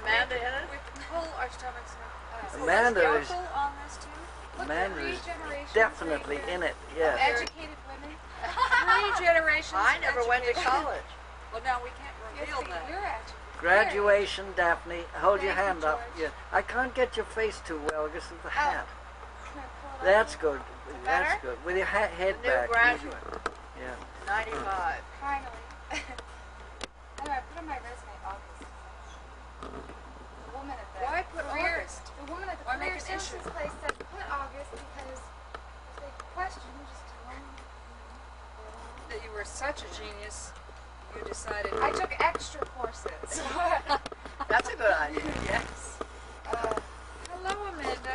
Amanda in it? We pull our stomachs up. Amanda is, on this too? Amanda is definitely in it, yes. Educated women. 3 generations. I never went to college. Well, now we can't reveal that. You're educated. Graduation, Daphne. Hold your Thank hand you, up. George. Yeah. I can't get your face too well because of the hat. Can I pull it That's up? good. That's better? good. With your head New back. graduate, Yeah. 95. Finally. Anyway, I put on my resume August. The woman at the Why put career, August? The woman at the Why make career an issue? services place said put August because if they question you, just tell them. That you were such a genius, you decided. I took extra courses. That's a good idea. Yes. Hello, Amanda.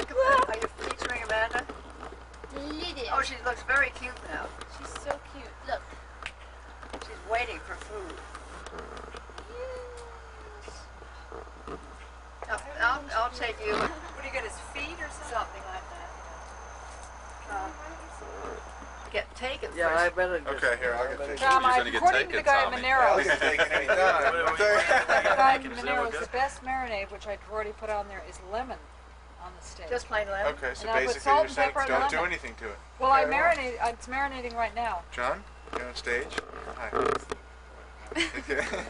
Are you featuring Amanda? Lydia. Oh, she looks very cute now. She's so cute. Look. She's waiting for food. I'll take you. What do you get, his feet or something? Something like that. Get taken Yeah, I first. better just... Okay, here, I'll get taken. Tom, You're gonna get according to taken, the guy at Tommy. I'll Monero's, get taken anytime. the guy at Is that Monero's, good? the best marinade, which I've already put on there, is lemon on the steak. Just plain lemon. Okay, so And I put basically salt you're and saying pepper and don't do lemon. anything to it. Well, I Very well. marinate. It's marinating right now. John, you on stage? Hi.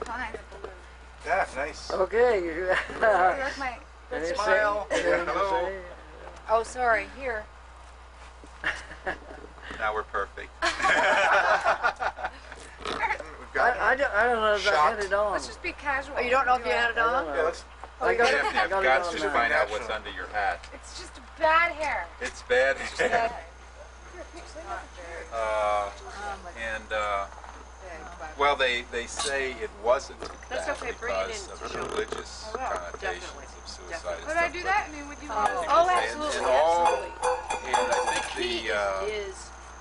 Fine. Yeah, nice. Okay. Where's my... Anything- Smile. anything to Hello. say? Oh, sorry. Here. Now we're perfect. We've got I don't know if I had it on. Let's just be casual. Oh, you don't know if you had it I don't on? know. Yeah, let's. I got Daphne, I I've got got it to on find now. out what's under your hat. It's just bad hair. It's bad. Well, they say it wasn't That's bad okay, bring it because in of to show me. religious I will, connotations definitely, of suicide. definitely. Could I do that? I mean, would you want to... Oh, And absolutely, all, absolutely. and I The think key is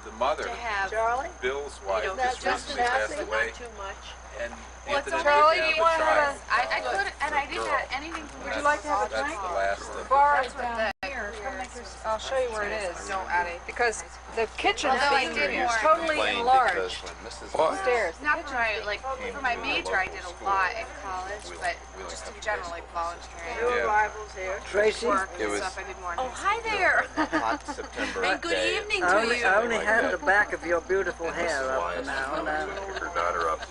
the mother, to have, Charlie, Bill's you wife, know, just just recently passed enough, away, not too much. and Well, it's Anthony Charlie, didn't do you have want a to have child. I could, and I didn't have anything to Would you like to have a That's drink? the last of Bar is That's what down the- here. Come make your, I'll show you where it is. No, Addie. Because the kitchen is Although I being did more. totally complained enlarged because when Mrs. upstairs. Not for my, like, for my major, I did a lot in college, but just in general, like, voluntary. New Yeah. arrivals here. Tracy, Work It and was- stuff I did more in Oh, high hi there. hot September And good day. evening I to only, you. I only had the back of your beautiful hair up to now. to pick her daughter up and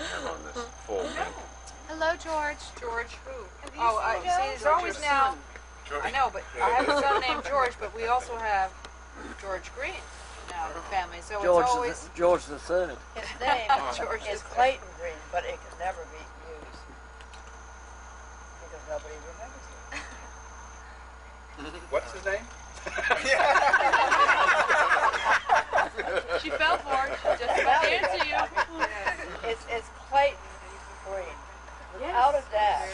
have on this full pink. Hello, George. George who? Have you Oh, seen see, Joe? there's always now, George. I know, but I have a son named George, but we also have George Green now in the family, so George, it's always... George the Third. His name George is is Clayton Green, but it can never be used because nobody remembers it. What's his name? She fell for it. She just fell into you. It's Clayton Green. Without a dash,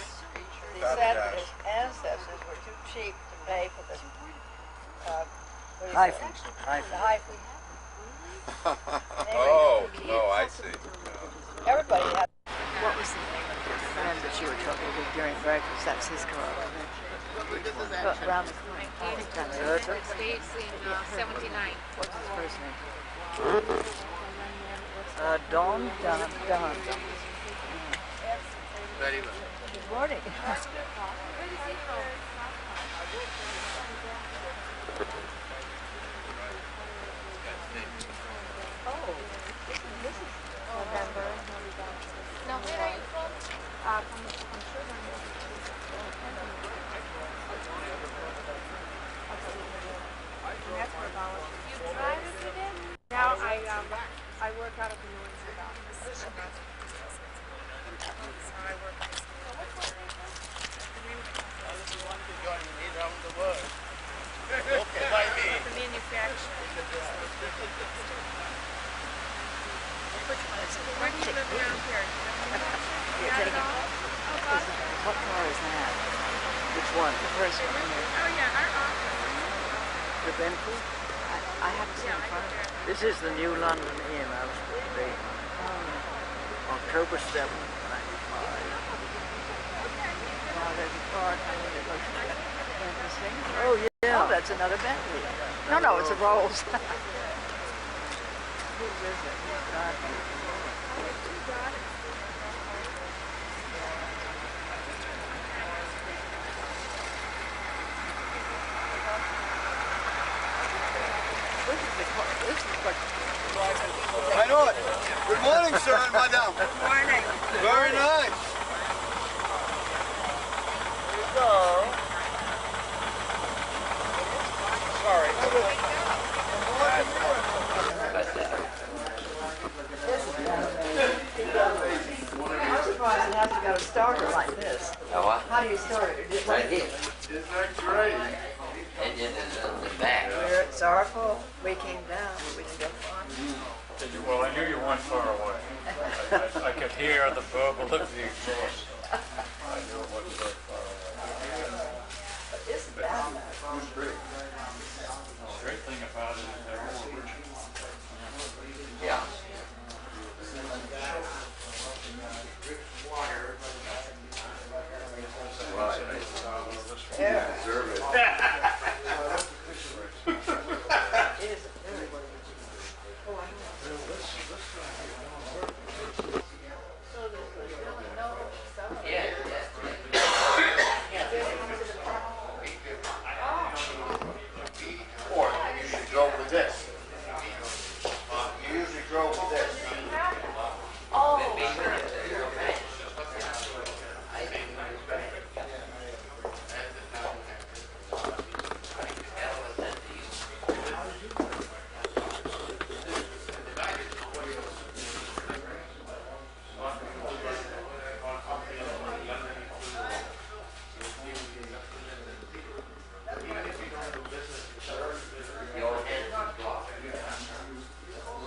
he said that his ancestors were too cheap to pay for the what do you Hyphen. say? The Hyphen. hyphen. Oh, I see. Everybody had. What was the name of your friend that you were talking to during breakfast? That's his car. But around the corner. I think that's it. States in 79. What's his first name? Don. Don. Good morning. Oh, this is November. No, where are you from? From Sugar. That's where volunteer. You drive it today? Now I work out of the Noise office. So I work the manufacturer. Where do you live around here? You're taking, what car is that? Which one? The first one here. Oh yeah, our office. The Bentley? I haven't seen the front. This is the New London Inn, the October 7th, 95. Now there's a car coming that looks interesting. Oh, yeah. Oh, that's another Bentley. No, it's a Rolls. Who is it? Who's driving it? I know it. Good morning, sir and madam. Good morning. Very nice. Here you go. I'm surprised it hasn't got a starter like this. How do you start it? Right here. Isn't that great? Engine is in the back. We're at Sorrowful. We came down, but we didn't go far. Well, I knew you weren't far away. I could hear the burble of the exhaust. I knew it wasn't very far away. Isn't that nice? The great thing about it is they're all original. Yeah. Yeah. Deserve it. It is very good. Yeah. Or you usually drove with this. You usually drove with this.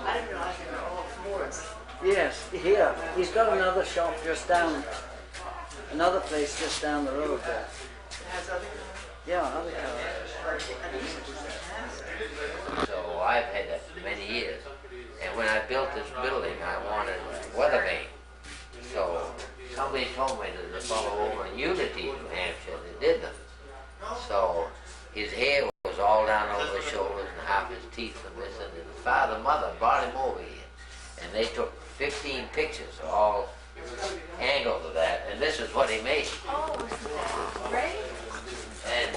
I didn't realize they were all Fords. Yes, here. He's got another shop just down, another place just down the road there. It has other Yeah, other cars. So I've had that for many years. And when I built this building, I wanted weather vane. So somebody told me there's a fellow over in Unity, New Hampshire, that did them. So his hair was all down over his shoulders and half his teeth and this, and his father and mother brought him over here. And they took 15 pictures, all angles of that, and this is what he made. Oh, great. And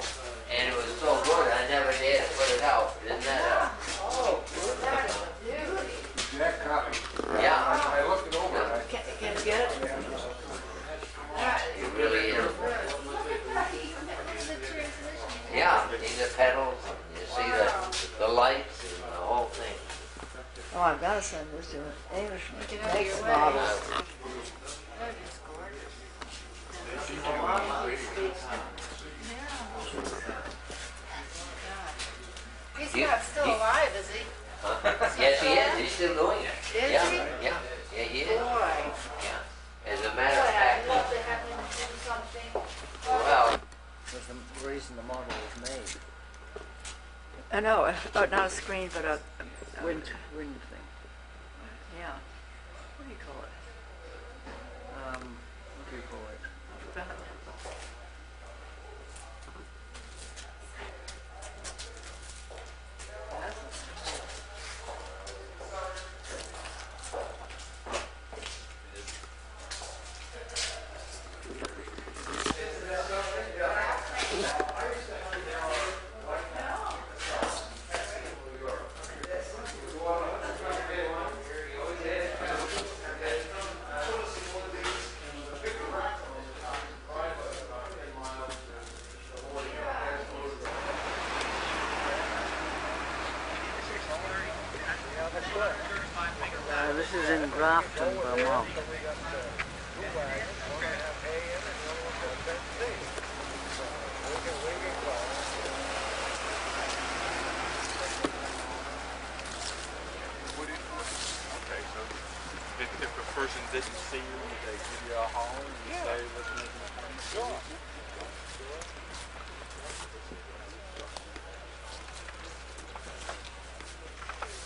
it was so good, I never dared to put it out. Isn't that Oh, that is a beauty. Jack copy. yeah, I looked it over. Can you get it? it really is. Yeah, see the pedals, you see the lights and the whole thing. Oh, I've got to send this to an Englishman. Get out of Makes your way. models. That is gorgeous. He's not still alive, is he? Yes, he is. He's still doing it. Is yeah, he? Yeah, yeah, he is. Boy. Yeah. As a matter of fact, to have him do something. well, Was the reason the model was made. No, not a screen, but a Wind thing. yeah. What do you call it? What do you call it? I forgot. This is in Grafton, Vermont. Okay, so if a person didn't see you, they give you a holler and you say, let's make an appointment. Sure.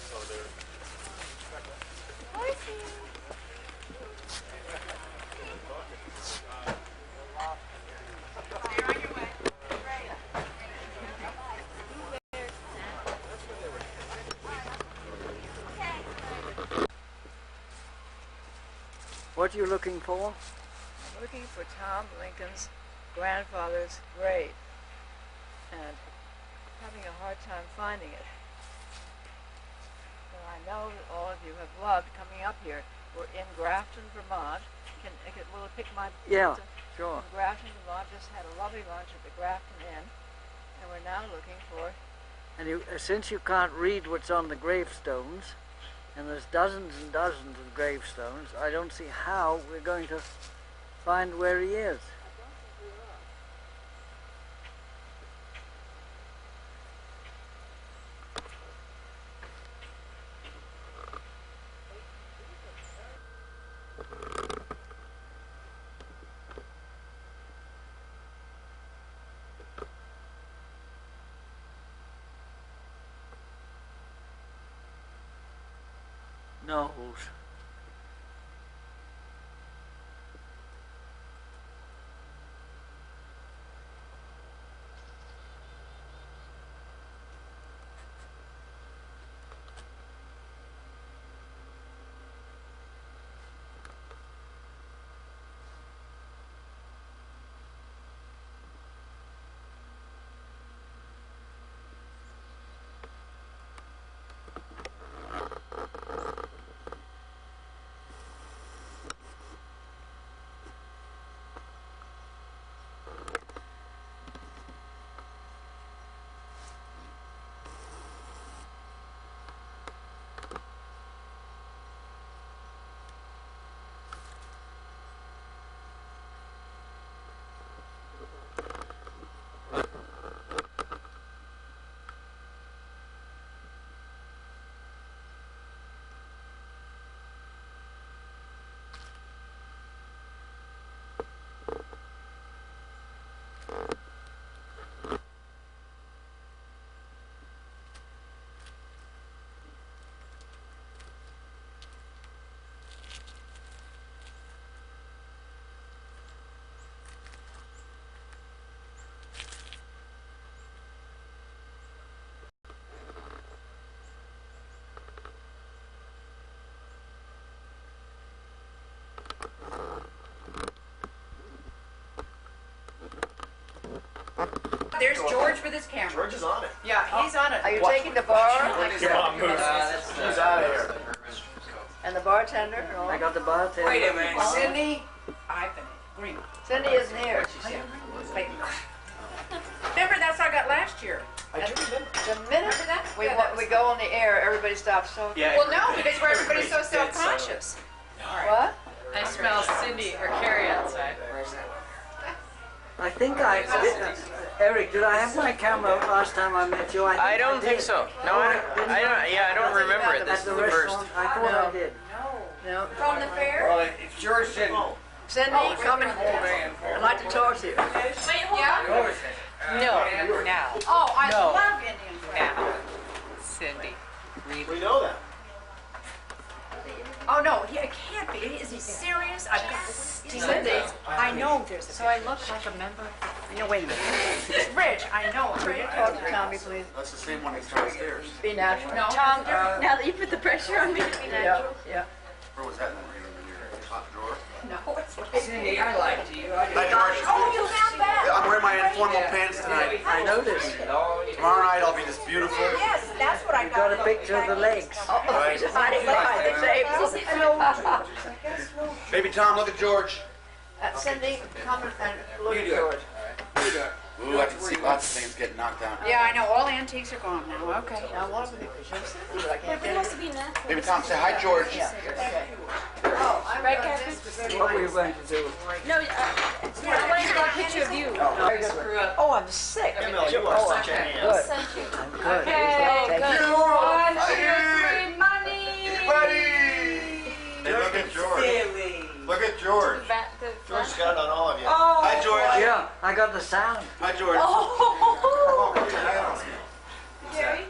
So they're What are you looking for? I'm looking for Tom Lincoln's grandfather's grave and having a hard time finding it. I know that all of you have loved coming up here. We're in Grafton, Vermont. Will it pick my Yeah, pizza? sure. In Grafton, Vermont. Just had a lovely lunch at the Grafton Inn, and we're now looking for. And since you can't read what's on the gravestones, and there's dozens and dozens of gravestones, I don't see how we're going to find where he is. Knowles. There's George with his camera. George is on it. Yeah, he's on it. Are you taking the bar? He's out of here. And the bartender? And all? I got the bartender. Wait a minute. Cindy Green. Cindy isn't here. Wait. Remember, that's what I got last year. I do remember. The minute we go on the air, everybody stops talking. Yeah. Well, no, because where everybody's so self-conscious. What? I smell Cindy or Carrie outside. I think Eric, did I have my camera last time I met you? I don't think did. so. No, I don't. Yeah, I don't remember it. This At is the the first. restaurant? I thought I did. No. From the fair? Well, if George didn't. Cindy, come and I'd like to talk to you. Wait, hold on. No, now. Oh, I No. love Indian food. Now. Cindy. Read We know that. Oh, no, it can't be. Is he serious? I've got Cindy. I know there's a. So I look like a member. No, wait a minute. Rich, I know. Will you talk to Tommy, please? That's the same one that's downstairs. Be natural. No. Tom, Now that you put the pressure on me. Yeah, yeah. Where was that? In your top drawer? No, it's Cindy, I lied to you. Hi, George. Oh, you found that? I'm wearing my informal pants tonight. I noticed. Tomorrow night I'll be this beautiful. Yes, that's what I You got a picture of the legs. Right. Hiding behind the table. Baby Tom, look at George. Cindy, come and look at George. Ooh, I can see lots of things getting knocked down. Yeah, I know. All antiques are gone now. Okay. Now, one of them is Cindy, but I can't get Wants it. to be natural. Baby Tom, say hi, George. Oh, I'm Right, going Catherine? What were you going to do? No, I wanted to get a picture of you. Oh, I'm sick. Emily, you are such a hand. Good. Sent you. I'm good. Okay, Thank good. you. 1, 2, 3, money. Buddy! Hey, look at George. Look at George. George got on all of you. Oh. Hi, George. Yeah, I got the sound. Hi, George. Oh. Come on, put your hand on me. Jerry?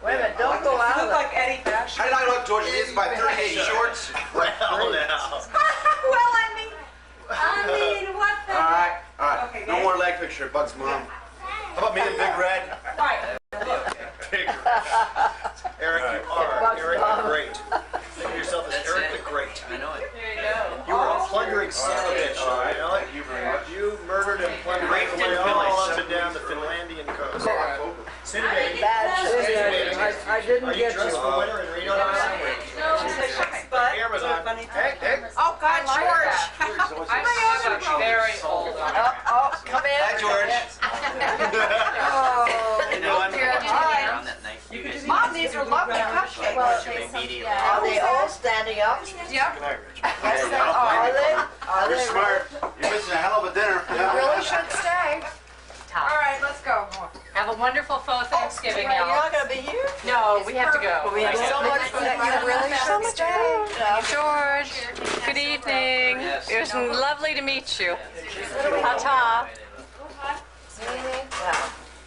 Wait a minute, don't go out of it. like Eddie Bash. How did I look, George? These by 38 shorts. Well, now. Well, I mean, what the? All right. No more leg picture, Bugs' mom. How about me and Big Red? Right. Big Red. Eric, you are Eric the Great. Think of yourself as Eric the Great. I know it. There you go. You were a plundering son of a bitch, all right? You murdered and plundered away all up and down the Finlandian coast. Cindy, Bad shit. I didn't Are you get dressed you. for winter in Reno? Camera's on. Hey. Oh, God, George. I have a very old one. Oh, come in. Hi, George. Oh. You doing? On that night. You guys Mom, these are lovely cupcakes. Are they all standing up? Yep. Yes, they are. Are they? Are You're they? smart. You're missing a hell of a dinner. You really should stay. All right, let's go. Have a wonderful fall Thanksgiving, You're y'all. not going to be here? No, we have to go. We have so much fun. You really should stay. George, good evening. It was lovely to meet you. Ta-ta.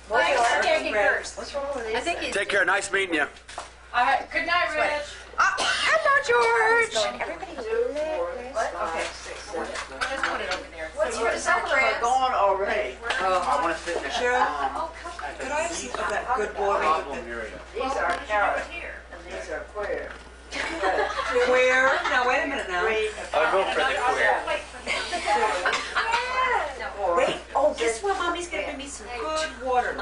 What's wrong with these? I think he's... Take care. Nice meeting you. All right, good night, Rich. Hello, George. Okay. What's for We're supper? gone already. I want to sit in there. Cheryl, could I have some of that good water? These are carrot and these are queer. Where? Now, wait a minute now. I'll go for the queer. Wait, oh, guess what? Mommy's gonna give me some good water.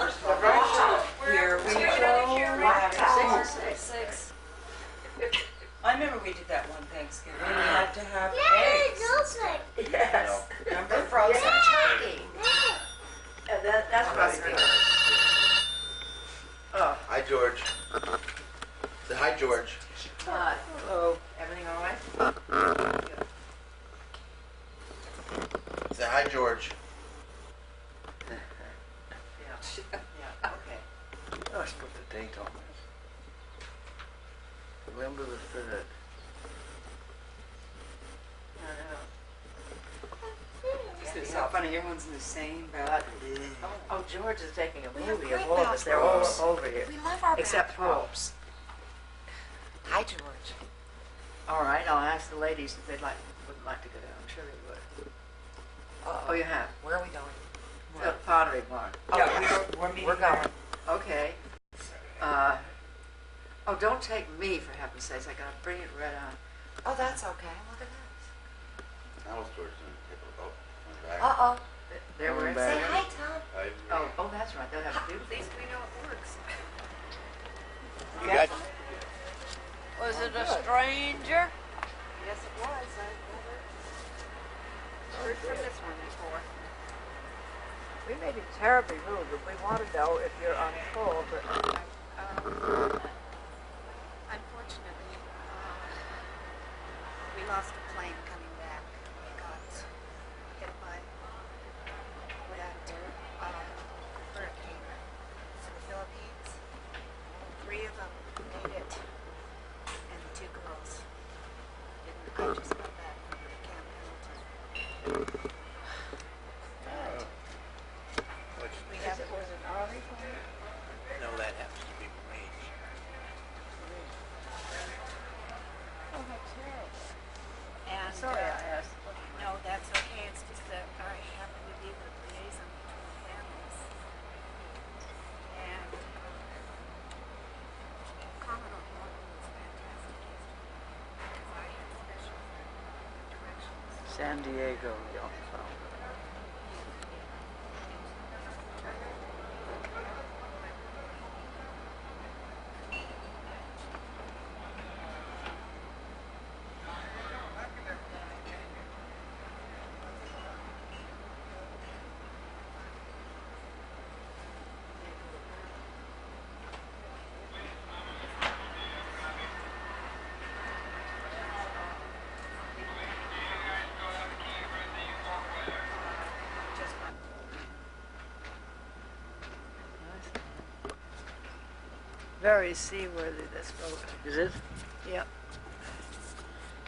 Here we go. Six. I remember we did that one Thanksgiving. We had to have eggs. Yes. Remember? Frozen turkey. And that's what I was thinking. Oh. Hi, George. Say hi, George. Hi. Hello. Everything all right? Say hi, George. Yeah, okay. Let's put the date on this. November the 3rd. It's so funny, everyone's in the same balcony. Oh, George is taking a movie of all of us. They're all over here. We love our Except bathrobes. Hi, George. All right, I'll ask the ladies if they'd would like to go down. I'm sure they would. Oh, you have? Where are we going? The Pottery Barn. Yeah, we're meeting We're going. there. Okay. Oh, don't take me, for heaven's sakes. I gotta bring it right on. Oh, that's okay. Look at this. How was George doing? Take a look. Coming back. Uh-oh. There we're Say in. hi, Tom. Oh, that's right. They'll have to do At least we know it works. You got Was it a stranger? Yes, it was. I've never heard from this one before. We may be terribly rude, but we want to know if you're on call. But Unfortunately, we lost a plane coming back. We got hit by that hurricane in the Philippines. 3 of them made it, and the 2 girls didn't. I just got back from Camp Pendleton. We have was it Army plane? No, that happens to be Marines. Oh, how terrible. And Sorry I asked. no, that's okay. It's just that I happen to be the liaison between families. And Commodore Morgan was fantastic yesterday because I had special directions. San Diego, young fella. Very seaworthy, this boat. Is it? Yep.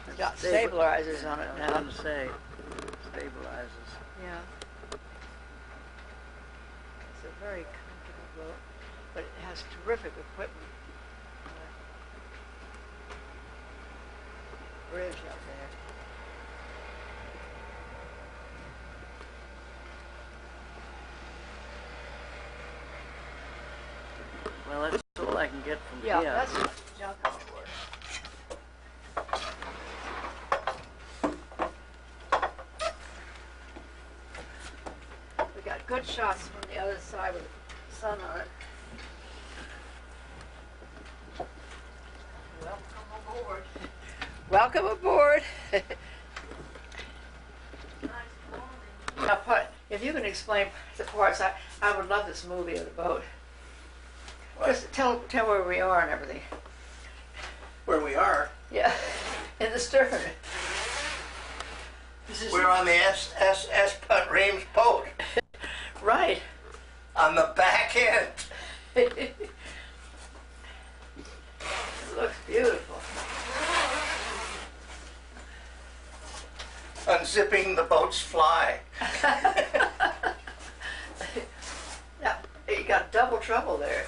It's got Stabil- stabilizers on it I was now. going to say, stabilizes. Yeah. It's a very comfortable boat, but it has terrific equipment. Bridge up there. Well, that's all I can get from Yeah, here. that's junk on the work. We got good shots from the other side with the sun on it. Welcome aboard. Welcome aboard. Now, if you can explain the parts, I would love this movie of the boat. Just tell where we are and everything. Where we are, Yeah, in the stern. we're on the SS Punt Reams boat. Right. On the back end. It looks beautiful. Unzipping the boat's fly. Now, you got double trouble there.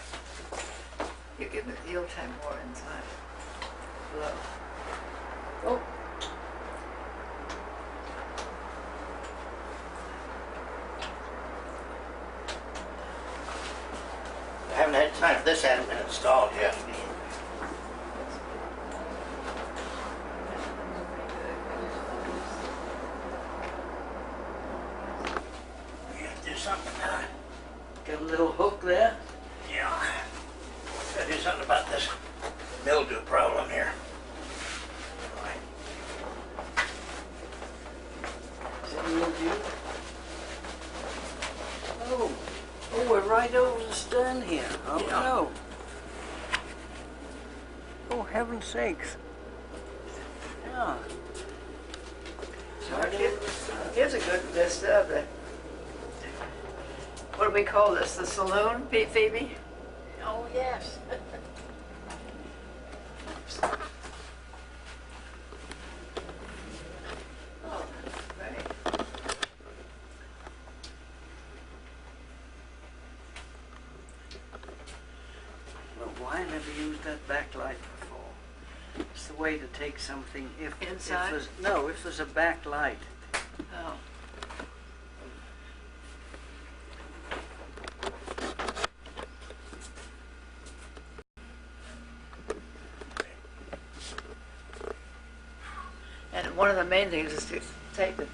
You give it, you'll take more inside. Low. Oh. I haven't had time. This hasn't been installed yet. We have to do something now. Got a little hook there. Yeah. Gotta do something about this mildew problem here. Is it mildew? Oh, we're right over the stern here. Oh Yeah. no. Oh, heaven's sakes. Yeah. So here's a good vista of the, what do we call this, the saloon, Phoebe? Oh, yes. Oh, great. Well, why never used that backlight before? It's the way to take something if Inside? If there's a backlight. Oh. And one of the main things is to take the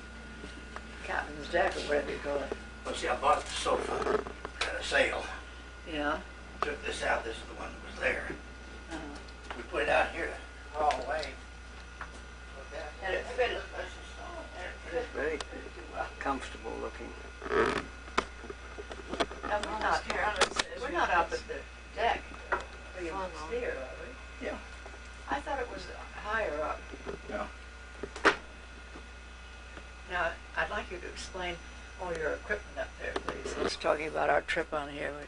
captain's deck or whatever you call it. Well, see, I bought the sofa at a sale. Yeah. Took this out. This is the one that was there. Uh-huh. We put it out here to haul away. And it fitted. It's very comfortable looking. No, we're not up at the deck where you steer, are we? Yeah. I thought it was higher up. No. Now, I'd like you to explain all your equipment up there, please. I was talking about our trip on here. We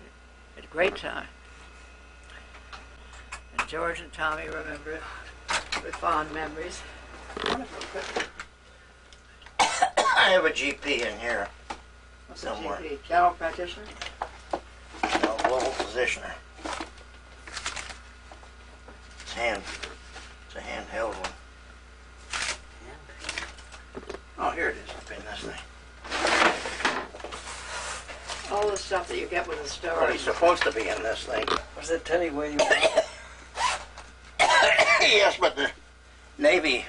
had a great time. And George and Tommy remember it with fond memories. Wonderful equipment. I have a GP in here. What's Somewhere. the GP? General practitioner? No, global positioner. It's a handheld one. Oh, here it is, up in this thing. All the stuff that you get with the Well, stars. he's supposed to be in this thing. Does it tell you where you are? Yes, but the Navy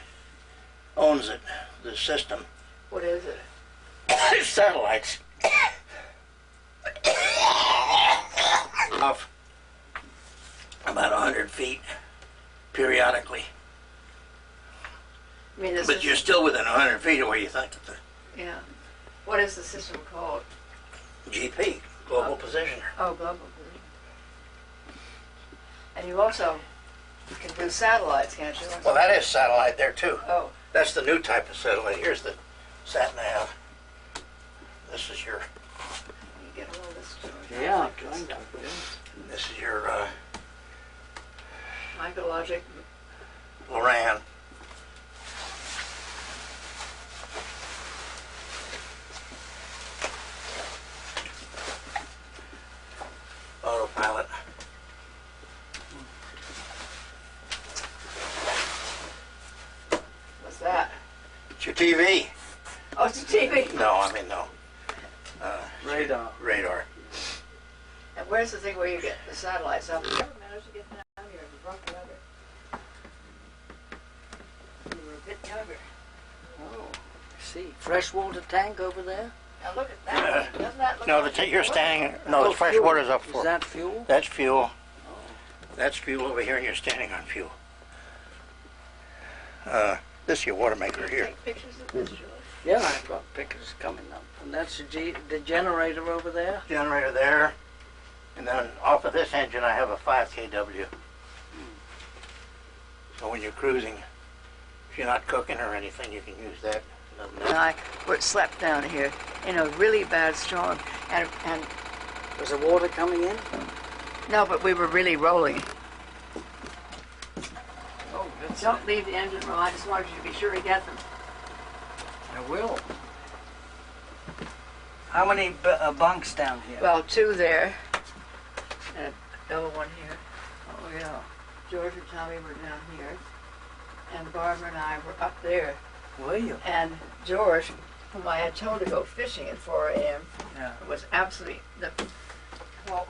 owns it, the system. What is it? Satellites. Off about 100 feet periodically. I mean, this But you're still within 100 feet of where you think that the Yeah. What is the system called? GP, Global Positioner. Oh, global position. And you also can do satellites, can't you? Well, that is satellite there too. Oh. That's the new type of satellite. Here's the sat nav. This is your. You get all this. Yeah, kind of. This is your Micrologic. Loran. Autopilot. What's that? It's your TV. Oh, it's a TV. No, I mean no. Radar. Radar. And where's the thing where you get the satellites up? Did you ever manage to get down here in the rough weather? You were a bit younger. Oh, I see. Freshwater tank over there? Now look at that. Doesn't that look No, like you're standing. No, Oh, the fresh fuel. water's up for. Is that fuel? That's fuel. That's fuel over here, and you're standing on fuel. This is your water maker here. Take pictures of this, George? Yeah, I've got pictures coming up. And that's the generator over there? Generator there. And then off of this engine I have a 5 kW. So when you're cruising, if you're not cooking or anything, you can use that. And I slept down here in a really bad storm, and was the water coming in? No, but we were really rolling. Oh, that's Don't leave the engine room. I just wanted you to be sure to get them. I will. How many bunks down here? Well, 2 there, and another one here. Oh yeah. George and Tommy were down here, and Barbara and I were up there. Were you? And George, whom I had told to go fishing at 4 a.m., Yeah. was absolutely,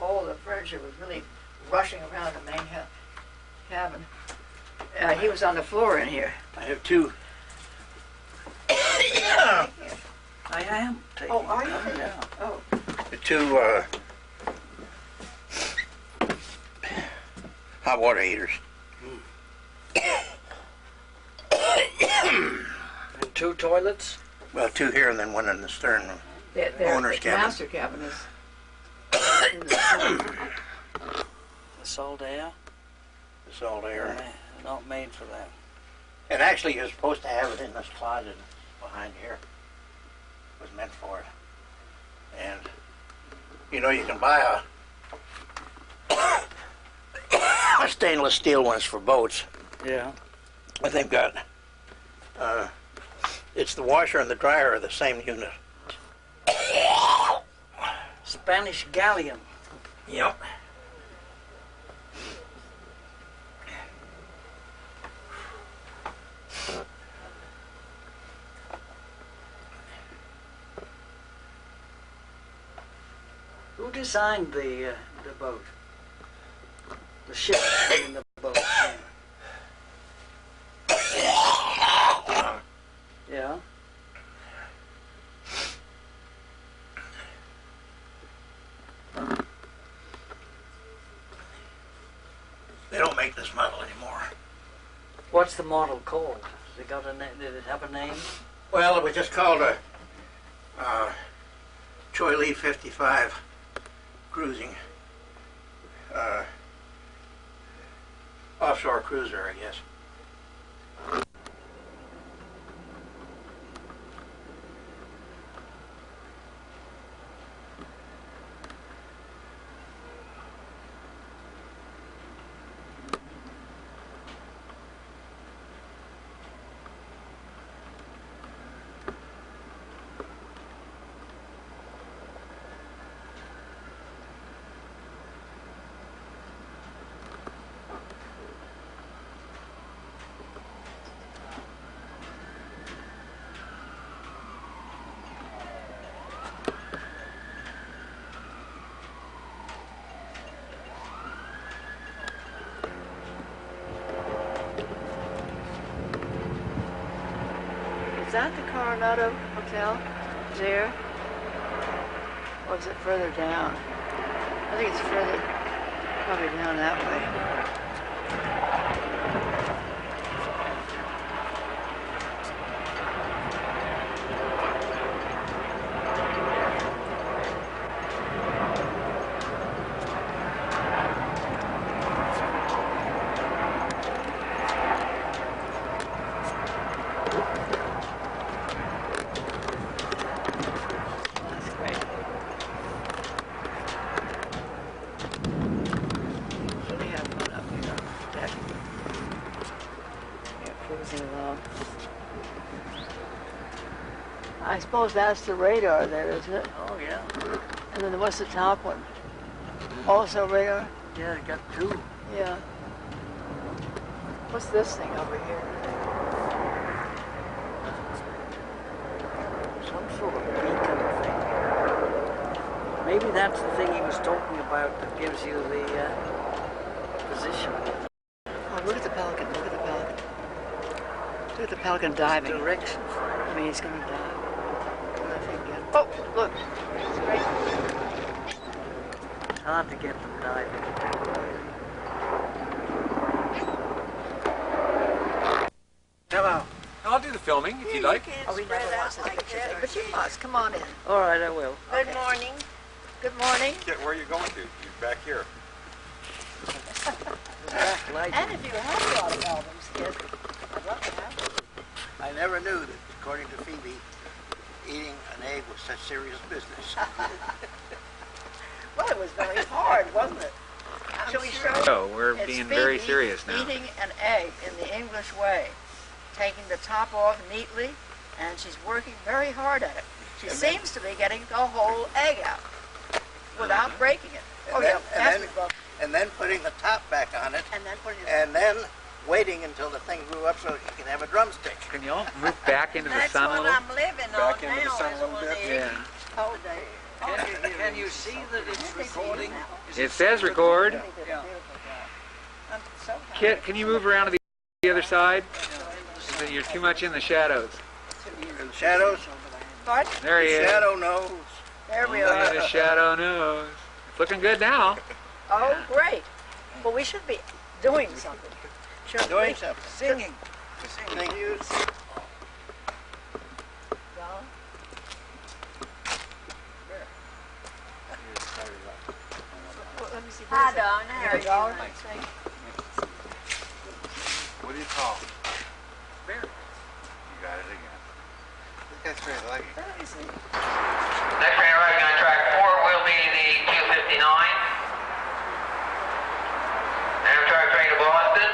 all the furniture was really rushing around the main cabin. He was on the floor in here. I have 2. I am taking. Oh, are you? Yeah. Oh. The 2 hot water heaters. And 2 toilets? Well, 2 here and then 1 in the stern. Their Owner's cabin. master cabin is in the The salt air? The salt air. Not made for that. And actually, you're supposed to have it in this closet behind here. It was meant for it. And, you know, you can buy a stainless steel ones for boats. Yeah. And they've got, it's the washer and the dryer are the same unit. Spanish galleon. Yep. Who designed the boat? The ship in the boat. Yeah. They don't make this model anymore. What's the model called? Did it have a name? Well, it was just called a Choi Lee 55 cruising offshore cruiser, I guess. Is that the Coronado Hotel there? Or is it further down? I think it's further, probably down that way. I suppose that's the radar there, isn't it? Oh, yeah. And then what's the top one? Also radar? Yeah, it got 2. Yeah. What's this thing over here? Some sort of beacon thing. Maybe that's the thing he was talking about that gives you the position. Oh, look at the pelican, look at the pelican. Look at the pelican diving. Direction for it. I mean, he's going to dive. Oh, look. It's great. It's hard to get them diving. Hello. filming if you'd like. Oh, he never wants his picture taken, but you must. Come on in. All right, I will. Good morning. Good morning. Kit, where are you going to? You're back here. And if you have a lot of albums, Kid, I'd love to have them. I never knew that, according to Phoebe, eating an egg was such serious business. Well, it was very hard, wasn't it? Shall we show? Oh, we're It's being very Phoebe serious now. Eating an egg in the English way, taking the top off neatly, and she's working very hard at it. She seems to be getting the whole egg out without breaking it. Oh, yeah, and then putting the top back on it, and then putting it. and then waiting until the thing grew up so you can have a drumstick. Can y'all move back into the sun a little? That's what I'm living Back on into the now. sun a is little one bit? egg. Yeah. Oh, they. Can you see that it's recording? It says record. Yeah. I'm so happy. Kit, can you move around to the other side? You're too much in the shadows. In the shadows, Pardon? There he is. shadow knows. There we Only are. the shadow knows. It's looking good now. Oh, great. Well, we should be doing something. Should Doing we? something. Singing. Thank you. Don? Well, let me see. Hi, Don. How are you? Don? What do you call? Bear. You got it again. That's very lucky. Let me see. Next train arriving on track 4 will be the 259. Amtrak train to Boston.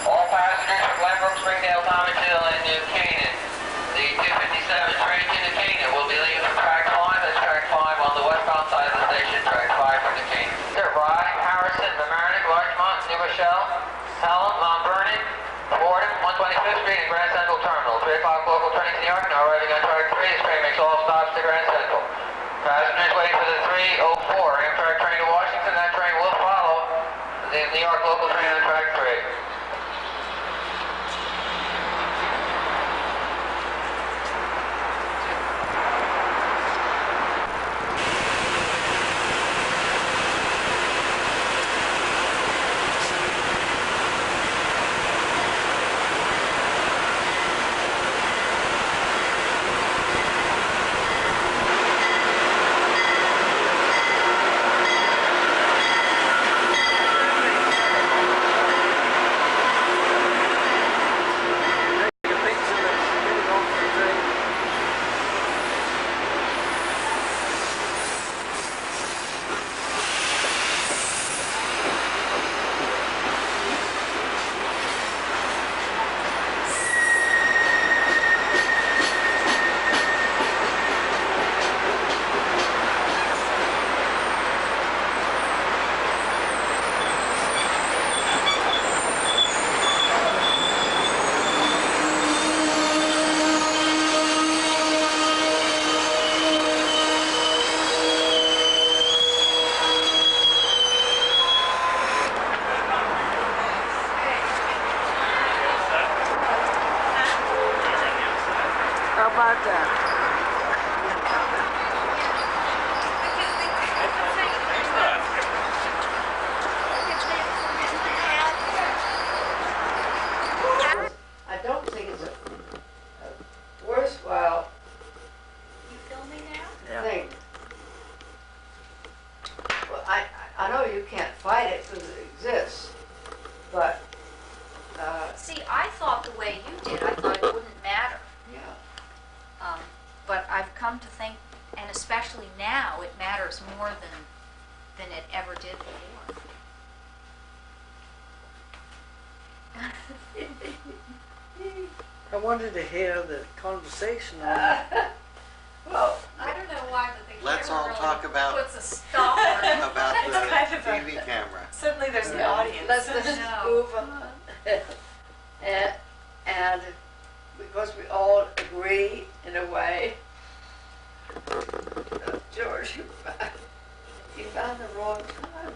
All passengers from Glenbrook, Springdale, Thomas Hill, and New Canaan. The 257 train to New Canaan will be leaving from track 5. That's track 5 on the westbound side of the station, track 5 from New Canaan. Rye, Harrison, Mamaroneck, Larchmont, New Rochelle, Pelham, Mount Vernon, Fordham, 125th Street, and Grand Central Terminal. 3 o'clock local train to New York, now arriving on track 3. This train makes all stops to Grand Central. Passengers waiting for the 304 Amtrak train to Washington. That train will follow the New York local train on track 3. How about that? I don't think it's a worthwhile You filming now? thing. Well, I know you can't fight it because it exists, but, See, I thought the way you did, I thought it wouldn't matter. yeah. I wanted to hear the conversation on Well, I don't know why, but the Let's camera all really talk about puts a stop on it. about It's kind the of a- TV camera. Suddenly there's the audience. let's just No. move on. and because we all agree in a way, George, you found the wrong time.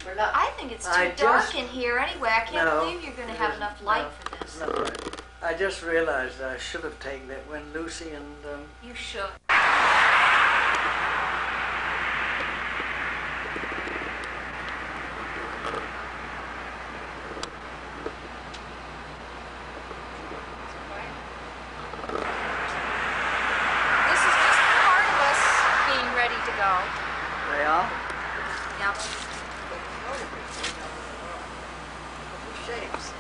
We're not. I think it's too I dark just- in here anyway. I can't No, believe you're going to have it enough isn't. light No, for this. it's not right. I just realized I should have taken it when Lucy and You should. This is just part of us being ready to go. they are. Yep. Shapes.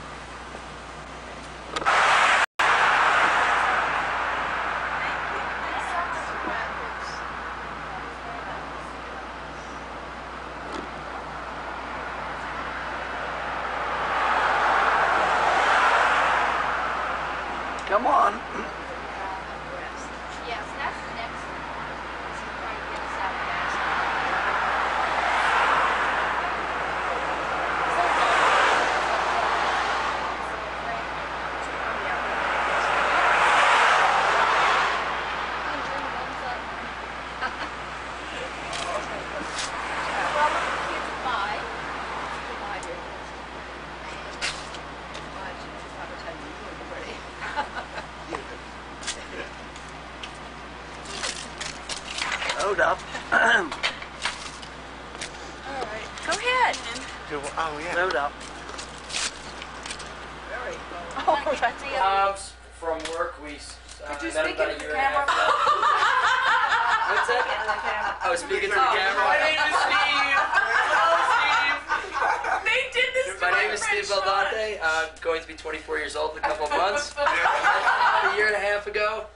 Come on. Yes, that's the next one. This is trying to get us out of gas. Well, the kids are fine. Goodbye, dear. Goodbye, Jim. By the time you look pretty. Load up. Go ahead. Oh, yeah. Load up. Oh, that's From work, we Could you met speak about into a the year and a camera? half ago. What's that? I was speaking to the camera. My name is Steve. Hello, Steve. They did this to My name is Steve Baldante. I'm going to be 24 years old in a couple of months. A year and a half ago,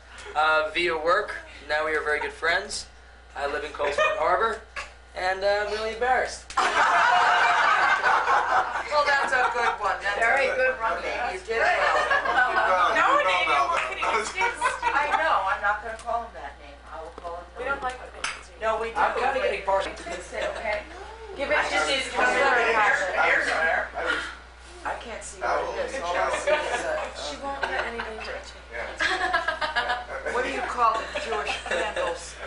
via work. Now we are very good friends. I live in Cold Spring Harbor, and I'm really embarrassed. Well, that's a good one. That's Very a good run, baby. You did it well. No, Daniel, we're kidding. It's Steve. I know. I'm not going to call him that name. I will call him. We don't like it. No, we do. I'm kind of getting partial. Okay. Give it just his color. I can't see what it is. All I see is She won't let anybody touch it. what do you call the Jewish candles?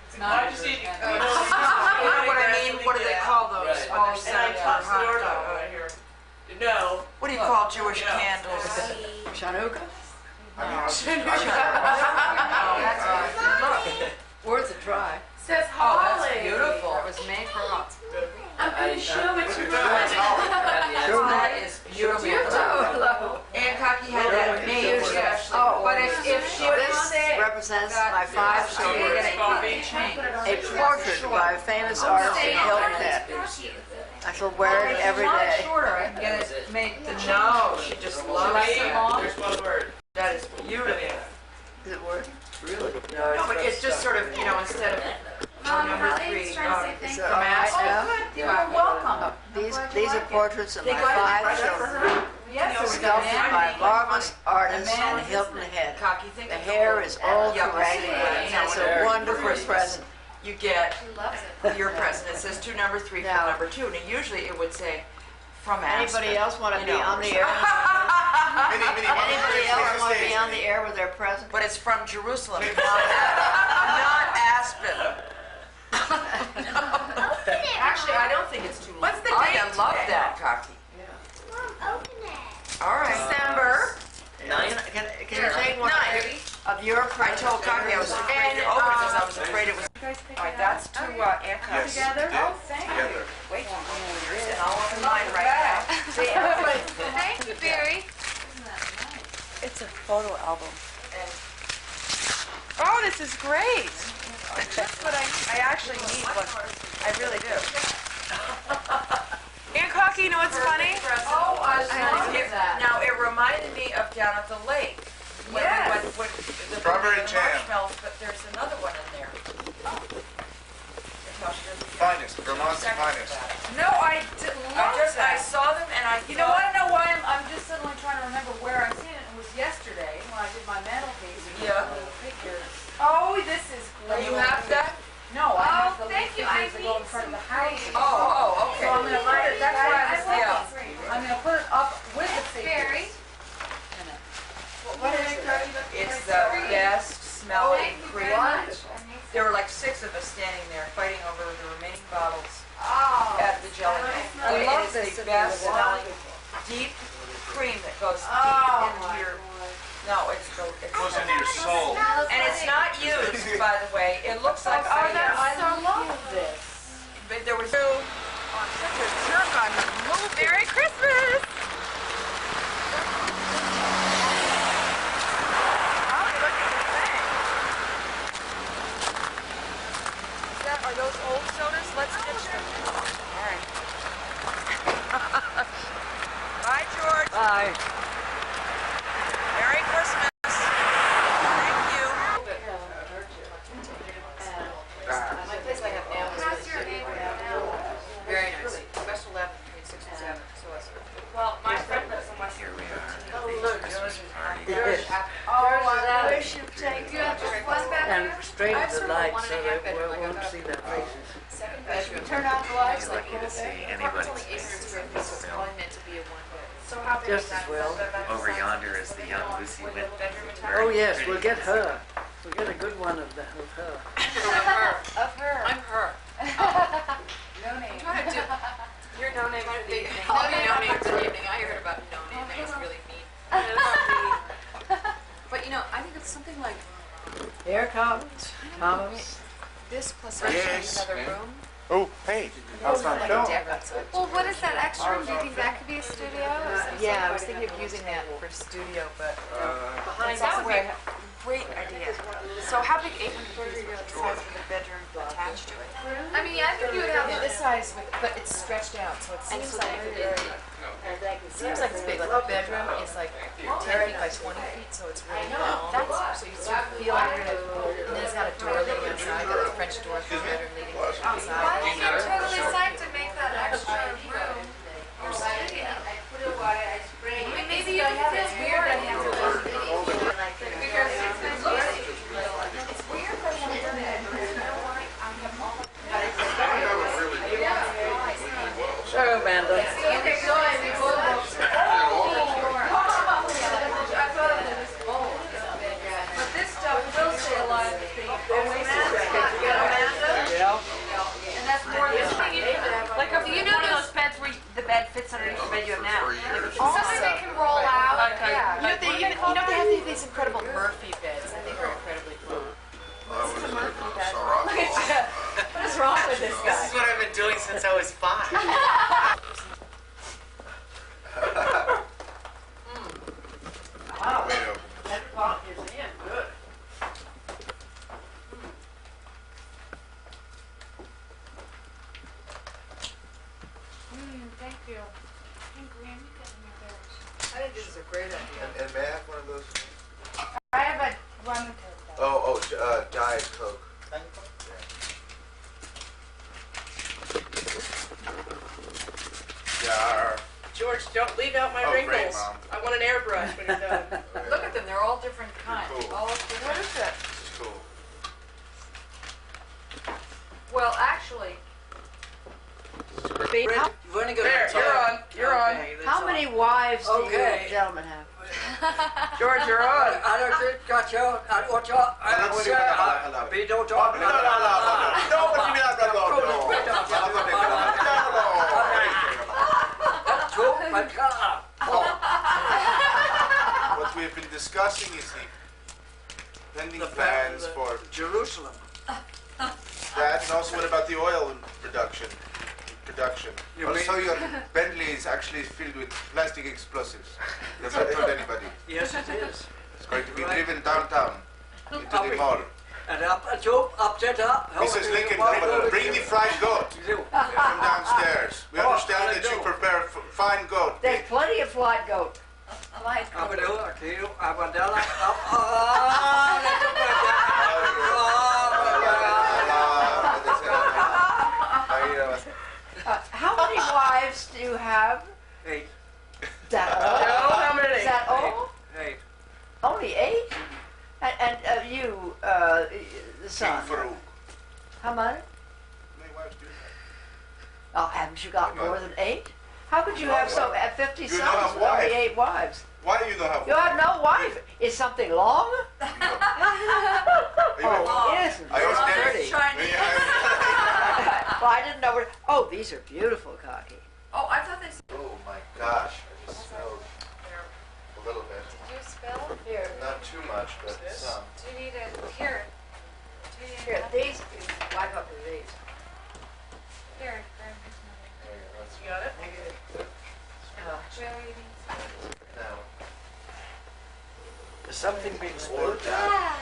It's not just You know what I mean? What do they call those? Right. All set for hot dog. No. What do you call Jewish candles? Chanukah? Oh, that's right. Words are dry. Says Oh, that's Holly. beautiful. It was made for hot. I'm going to show it to That is beautiful. Ann Cocky had that made especially. Oh, But if she would This say represents my 5 children. A portrait by a famous artist in Hilton Head. I shall wear it every day. shorter, I can get it made. No, she just loves it. There's one word. That is beautiful. Does it work? Really? No, but it's just sort of, you know, instead of number 3, Is it from all right Aspen. now? You are welcome. These are portraits of my They got 5 it children. Yes, Sculpted by marvelous artists in Hilton Head. Cocky, think The of hair is all Yeah, correct. yeah, It's yeah. a wonderful present. You get She loves it. your present. It says to number 3 from Now- number 2. And usually it would say from Aspen. Anybody else want to You be know. on the air? Mini, Anybody else want to be on the air with their present? But it's from Jerusalem, not Aspen. Actually, I don't think it's too long. What's the I date love today? that, Cocky. All right. December. Can you take one of your I presents? told Cocky I was afraid to open it because I was afraid it was. You guys pick All right, it that's up. to Aunt Cocky. Together? Oh, thank you. Together. Wait, and I'll open mine right now. Thank you, Barry. It's a photo album. Oh, this is great. That's what I actually need one. I really do. Aunt Cocky, you know what's funny? Oh, I love it. Now, it reminded me of down at the lake. When Yes. we went with the Strawberry jam. marshmallows, but there's another one in there. Finest, Vermont's finest. No, I saw them and I You know, want to know why I'm just suddenly trying to remember where I've seen it? It was 6 of us standing there fighting over the remaining bottles Oh, at the Jelly Roll. I It love is this the in best the smelling deep cream that goes deep Oh, into your. No, it's the. It Goes into your soul. And it's not used, by the way. It looks like. Oh, that's I so love this. But there was. Such a jerk on the move. Merry Christmas! Oh, look at the thing. Are those old sodas? Let's ditch them. All right. Bye, George. Bye. Merry Christmas. Thank you. My place I have now is very nice. West 11 between 6 and 7. So it's. Well, my friend lives in West. Here we are. Oh, look, Christmas party. Yes. Oh, I wish you'd take And straight to the light so that we won't see their faces. Second bedroom. turn out the lights You're like lucky to see anybody's faces in this film. Only meant to be a one bed. So how big Just is as that? well. Over yonder is the young Lucy Whitman. Oh yes, we'll get her. We'll get a good one of her. Of her. I'm her. No name. You're no name for the evening. I'll be no name for the evening. I heard about no name. It's really mean. But you know, I think it's something like Here comes Thomas. this plus Yes. another room. Oh, hey. How's Like that a film? deck outside. Well, what is that extra room? Do you think that could be a studio? Yeah, I was thinking of using that for studio, but Behind that would be somewhere. a great idea. So how big? 830 the size of the bedroom attached to it? I mean, yeah, I think you would have This size, but it's stretched out, so it seems like it's big. Like the bedroom is like 10 feet by 20 feet, so it's really long. So you sort of feel like you're gonna. And then it's got a door leading outside, got a French door from the bedroom leading outside. Why don't you totally decide to make that extra room your studio? I mean, maybe you can feel it's weird that you have to work. Because it's weird that you So, Amanda. Okay, go ahead. But this stuff will stay alive if they always Yeah. and that's more than like you know those beds where the bed fits underneath the bed you have now. Something that can roll out. Yeah. You know they have these incredible Murphy beds. I think are incredibly cool. What is wrong with this guy? This is what I've been doing since I was 5. Wow. That pot is in good. Thank you. Hey, Graham, you got me bears. I think this is a great idea. And may I have one of those? I have a lemon Coke. Diet Coke. Yeah. George, don't leave out my Oh, great, wrinkles. Mom. I want an airbrush when you're done. Look at them, they're all different kinds. Cool. All different. What is that? This is cool. Well, actually, You've only got There, you're on. You're on. Okay, that's How on. many wives do Okay. you gentlemen have? George, you're on. I don't think got you. I watch out. Be don't talk. What we've been discussing is the pending plans for Jerusalem. that, and also what about the oil production? You Also, mean- your Bentley is actually filled with plastic explosives. Does that hurt anybody? Yes, it is. It's going to be driven downtown into the mall. And up, upset up. Mrs. Lincoln, bring the fried goat from downstairs. We understand that you prepare fine goat. There's plenty of flight goat. How many wives do you have? 8. Is that all? How many? Is that all? 8. Only 8? And you, the son. Farouk. How many? Many wives do you have? Oh, haven't you got more than 8? How could you have 50 You sons don't have with only wife. 8 wives? Why do you not have You have no wife. Is something wrong? Are Oh, isn't I always this did. pretty? Well, I didn't know what. Oh, these are beautiful, Cocky. Oh, I thought they. Oh my gosh, I just smelled a little bit. Did you spill? Here. Not too much, but some. Do you need a here? Do you need Here, a- these. Wipe up with these. Here, grab this There you go, that's You got it? Oh, Where are you being now. Is something being Or spilled? that.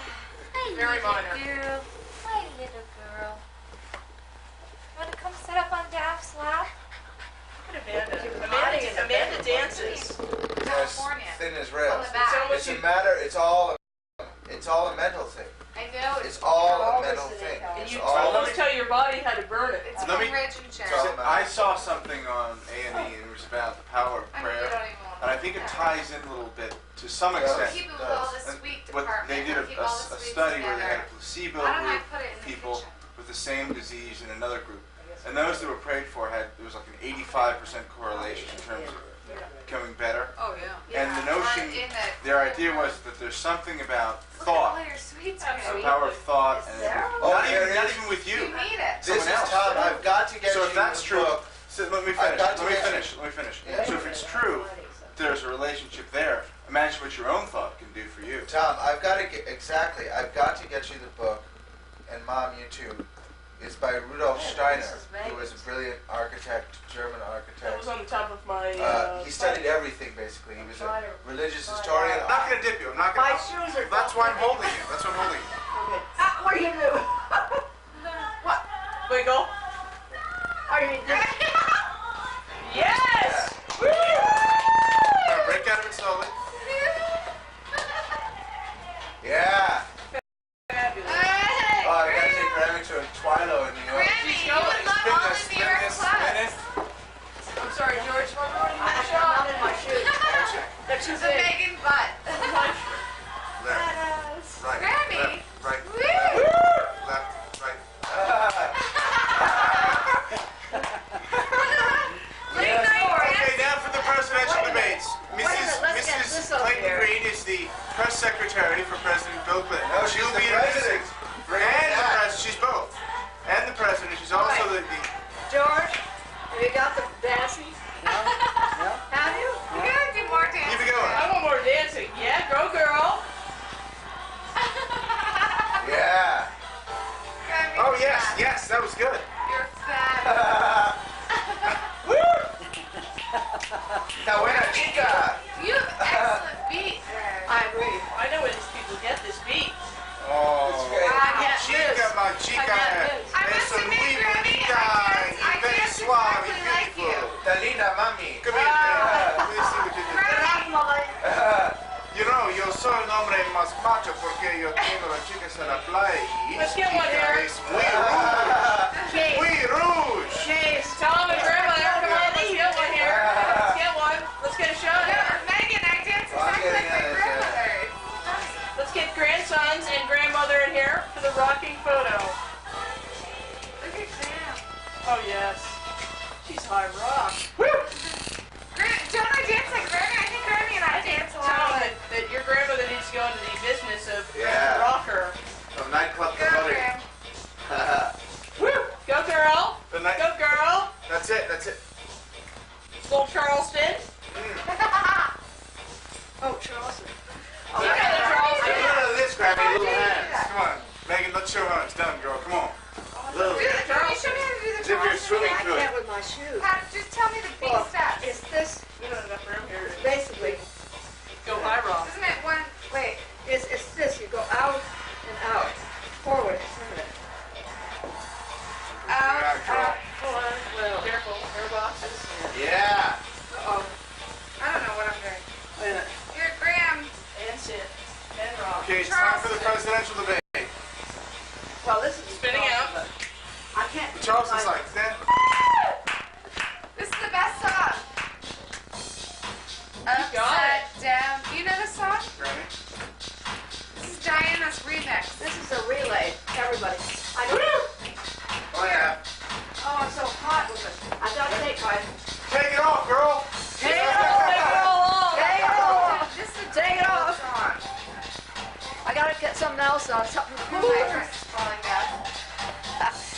Hi, Very little minor. girl. Hi, little girl. Want to come sit up on Daph's lap? Look at Amanda. Amanda dances. California. Thin as On rails. the back. It's a matter, it's all a mental thing. I know It's all a all mental this thing. is It's You all, let me tell your body how to burn it. It's Let from me- Rich and it's Jen. all So matter. I saw something on A&E and it was about the power of I mean, you prayer. don't even want And I think it ties in a little bit to some extent. Keep it with all the And sweet what department. they did Keep a all the sweets study where they had together. a placebo Why don't I group put it in of the people kitchen? with the same disease and another group. And those that were prayed for had, there was like an 85% correlation in terms of becoming better. Oh, yeah. And the notion, their idea was that there's something about Look at thought, all your sweets, the baby. power of thought, and Oh, not there even, it not is. even with You you. need it. This is Someone else. Tom, I've got to get So you if that's the true, book. so let me I've finish. got to Let me get you. finish. Let me finish. Yeah. So if it's true, there's a relationship there. Imagine what your own thought can do for you. Tom, I've got to get, exactly, I've got to get you the book, and Mom, you too. It's by Rudolf Steiner, who was a brilliant architect, German That architect. was on the top of my. He studied everything, basically. He was a religious historian. I'm not going to dip you. I'm not My going to. shoes are. That's why I'm holding you. That's why I'm holding you. Okay. What are you doing? What? Wiggle. Are you doing? Yes! Now break out of it slowly. Yeah. Fabulous. Hey, Oh, I got to take Grammy to a Twilo in New York. Grammy, you would love all the New York clubs. I'm sorry, George. What were you I'm shot? not in my shoes. That's too It's a big. Megan butt. Left, right, Grammy. left, right, Woo! left, right. Late night Okay, now for the presidential debates. Wait a minute, let's get this Mrs. over Clayton here. Green is the press secretary for President Bill Clinton. No, she's She'll the be president. And the president. She's both. And the president. She's also the George, have you got the dancing? Have you? You gotta do more dancing. Keep it going. I want more dancing. Yeah, go girl. Yeah. Grammy, Oh you're yes, fab. yes, that was good. You're fab. Now, buena chica. You have excellent beat there. I agree. I know where these people get this beat. Oh, That's great. I chica, can't my lose. chica. I must Es admit, muy Grammy, bonita I y very dance suave, exactly like you. beautiful. Talina, mami. Come here, let me see what you did. Grammy, You know, yo soy un hombre más macho porque yo tengo las chicas en la playa y Let's get one here. es muy rouge. Muy rouge. Chase. Tom and grandmother, come on, let's get one here. Let's get one. Let's get a shot. Megan, I dance I'm exactly getting like my it, grandmother. Let's get grandsons and grandmother in here for the rocking photo. Look at Graham. Oh yes. She's high rock. Don't I dance like Grammy? I think Grammy and I dance a Tom, lot. that your grandmother needs to go into the business of Yeah. rocker. From nightclub to Go, buddy. Graham. Woo! Go girl. The night. Go girl. That's it. That's it. Little Charleston. Oh, Charleston. You got the Charleston. Look at this, Grammy. Little hands. Come on, Megan. Let's show how it's done, girl. Come on. Little. Do the Grammy, show me how to do the As if you're Charleston. swimming I through it. can't with my shoes. Just tell me the beat Well, steps. it's this, We don't have enough room here. basically, Go high rock. Isn't it one? Wait. it's this. You go out and out. Forward. Isn't it? Out, out. Forward. Well, Careful. Air boxes. Yeah. uh-oh. I don't know what I'm doing. Wait a minute. You're Graham. And sit. And rock. Okay, it's time for the presidential debate. Well, this is Spinning out. but I can't. Charleston's like that. This is the best song. Upside down. Do you know this song? Grammy. This is Diana's remix. This is a relay. Everybody. I don't. Oh yeah. Oh, I'm so hot with it. I gotta take my. Take it off, girl. Take it off. Take it off. Take it off. This is a Take it off. song. I gotta get something else on. Something cool. hydrants falling down.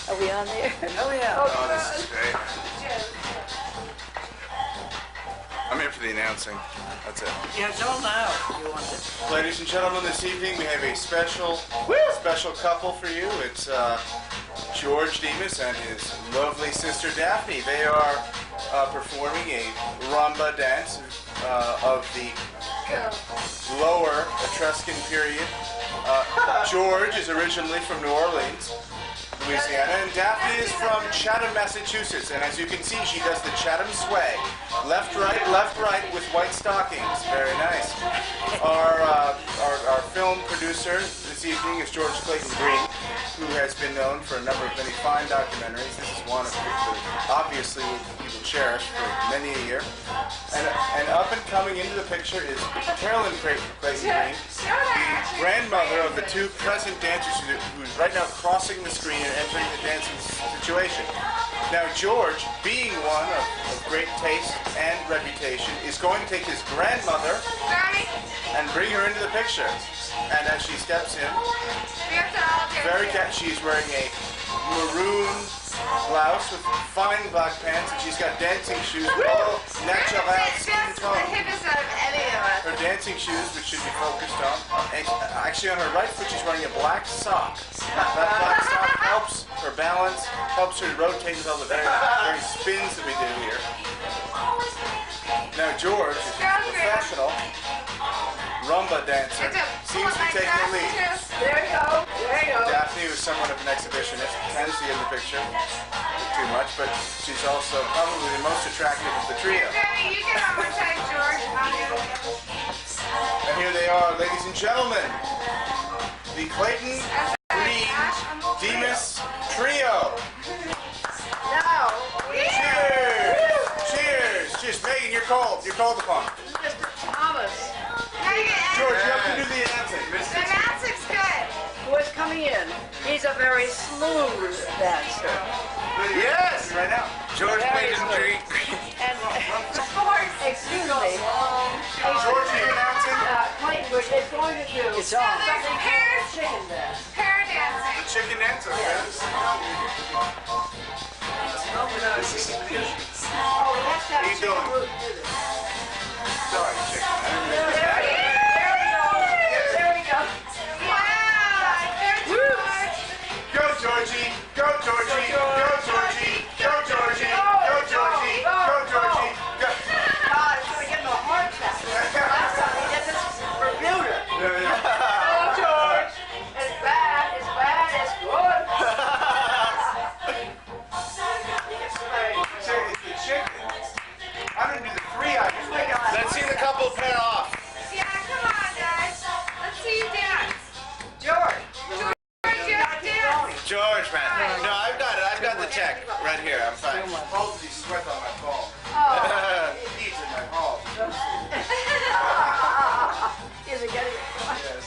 Are we on there? Oh yeah. Oh, this is great. I'm here for the announcing. That's it. Yeah, it's all now. You want it? Ladies and gentlemen, this evening we have a special couple for you. It's George Demas and his lovely sister Daphne. They are performing a rumba dance of the lower Etruscan period. George is originally from New Orleans, Louisiana, and Daphne is from Chatham, Massachusetts. And as you can see, she does the Chatham sway. Left, right with white stockings. Very nice. Our film producer this evening is George Clayton Green, who has been known for a number of many fine documentaries. This is one of which obviously we will cherish for many a year. And up and coming into the picture is Carolyn Clayton Green, the grandmother of the two present dancers who's right now crossing the screen and entering the dancing situation. Now George, being one of great taste and reputation, is going to take his grandmother and bring her into the picture. And as she steps in, she's wearing a maroon blouse with fine black pants, and she's got dancing shoes with all natural skin tone. Her dancing shoes, which should be focused on, and actually on her right foot she's wearing a black sock. That black sock helps her balance, helps her to rotate with all the very spins that we do here. Now George is a professional rumba dancer, seems to be taking the lead. There you go. There you go. Daphne was somewhat of an exhibitionist, can see in the picture, too much, but she's also probably the most attractive of the trio. You get on my side, George. And here they are, ladies and gentlemen, the Clayton Green Demas Trio. Now. Cheers! Cheers! Cheers! Megan, you're called. You're called upon. Mr. Thomas. George, you have to do the announcing. The announcing's good. Who is coming in? He's a very smooth dancer. Yes! Right now. George Clayton Green. And, excuse me. George, are you announcing? Clayton is going to do It's on. something called chicken dance. Pair dancing. The chicken dance, okay. Oh, we have to have How you chicken doing? root to do this. Sorry, chicken. There we go. Wow. There's George. Go, Georgie! Go, Georgie! Go, Georgie! Go, Georgie! Go, Georgie! Go, Georgie! Go. God, it's going to get him a heart attack. Last time he did this in Bermuda. Yeah. Oh, George. It's bad. It's bad. It's good. It's the chicken. I'm going to do the three items. Let's see the couple pair off. Yeah, come on, guys. Let's see you dance. George. George, you have to dance. George, man. No, I've got it. I've got the check right here. I'm fine. Hold the sweat on my palm. Oh. It needs in my palm. Is it getting? Yes.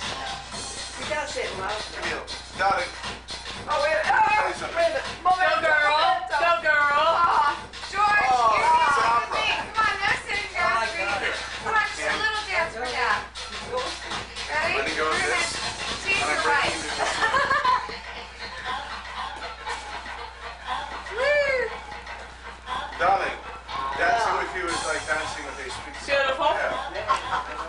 You got to say it loud. Darling. Oh, wait a minute. Go, girl. Go, girl. George, Oh, you're it's dancing opera. with me. Come on, no sitting down. Come on, just a little dance for now. Ready? Let me go with this. She's I'm your gonna right. bring you to Woo! Darling, dancing with you is like dancing with a sweet song. Beautiful. Yeah.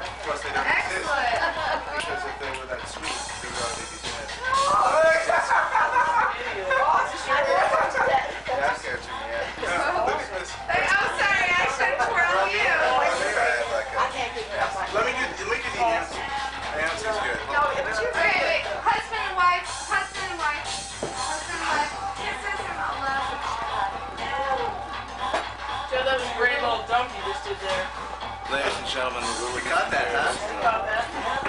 Of course, they don't exist. Excellent. Because if they were that sweet, they would already be dead. That's catching me, yeah. Look at this. I'm sorry, I should twirl you. I think I have like I can't keep it up. Let me do the announcing. The announcing's good. No, it was you. Wait. Husband and wife. Husband and wife. Husband and wife. Kisses and love. So that was a great little dump you just did there. Ladies and gentlemen, we got that, Got that?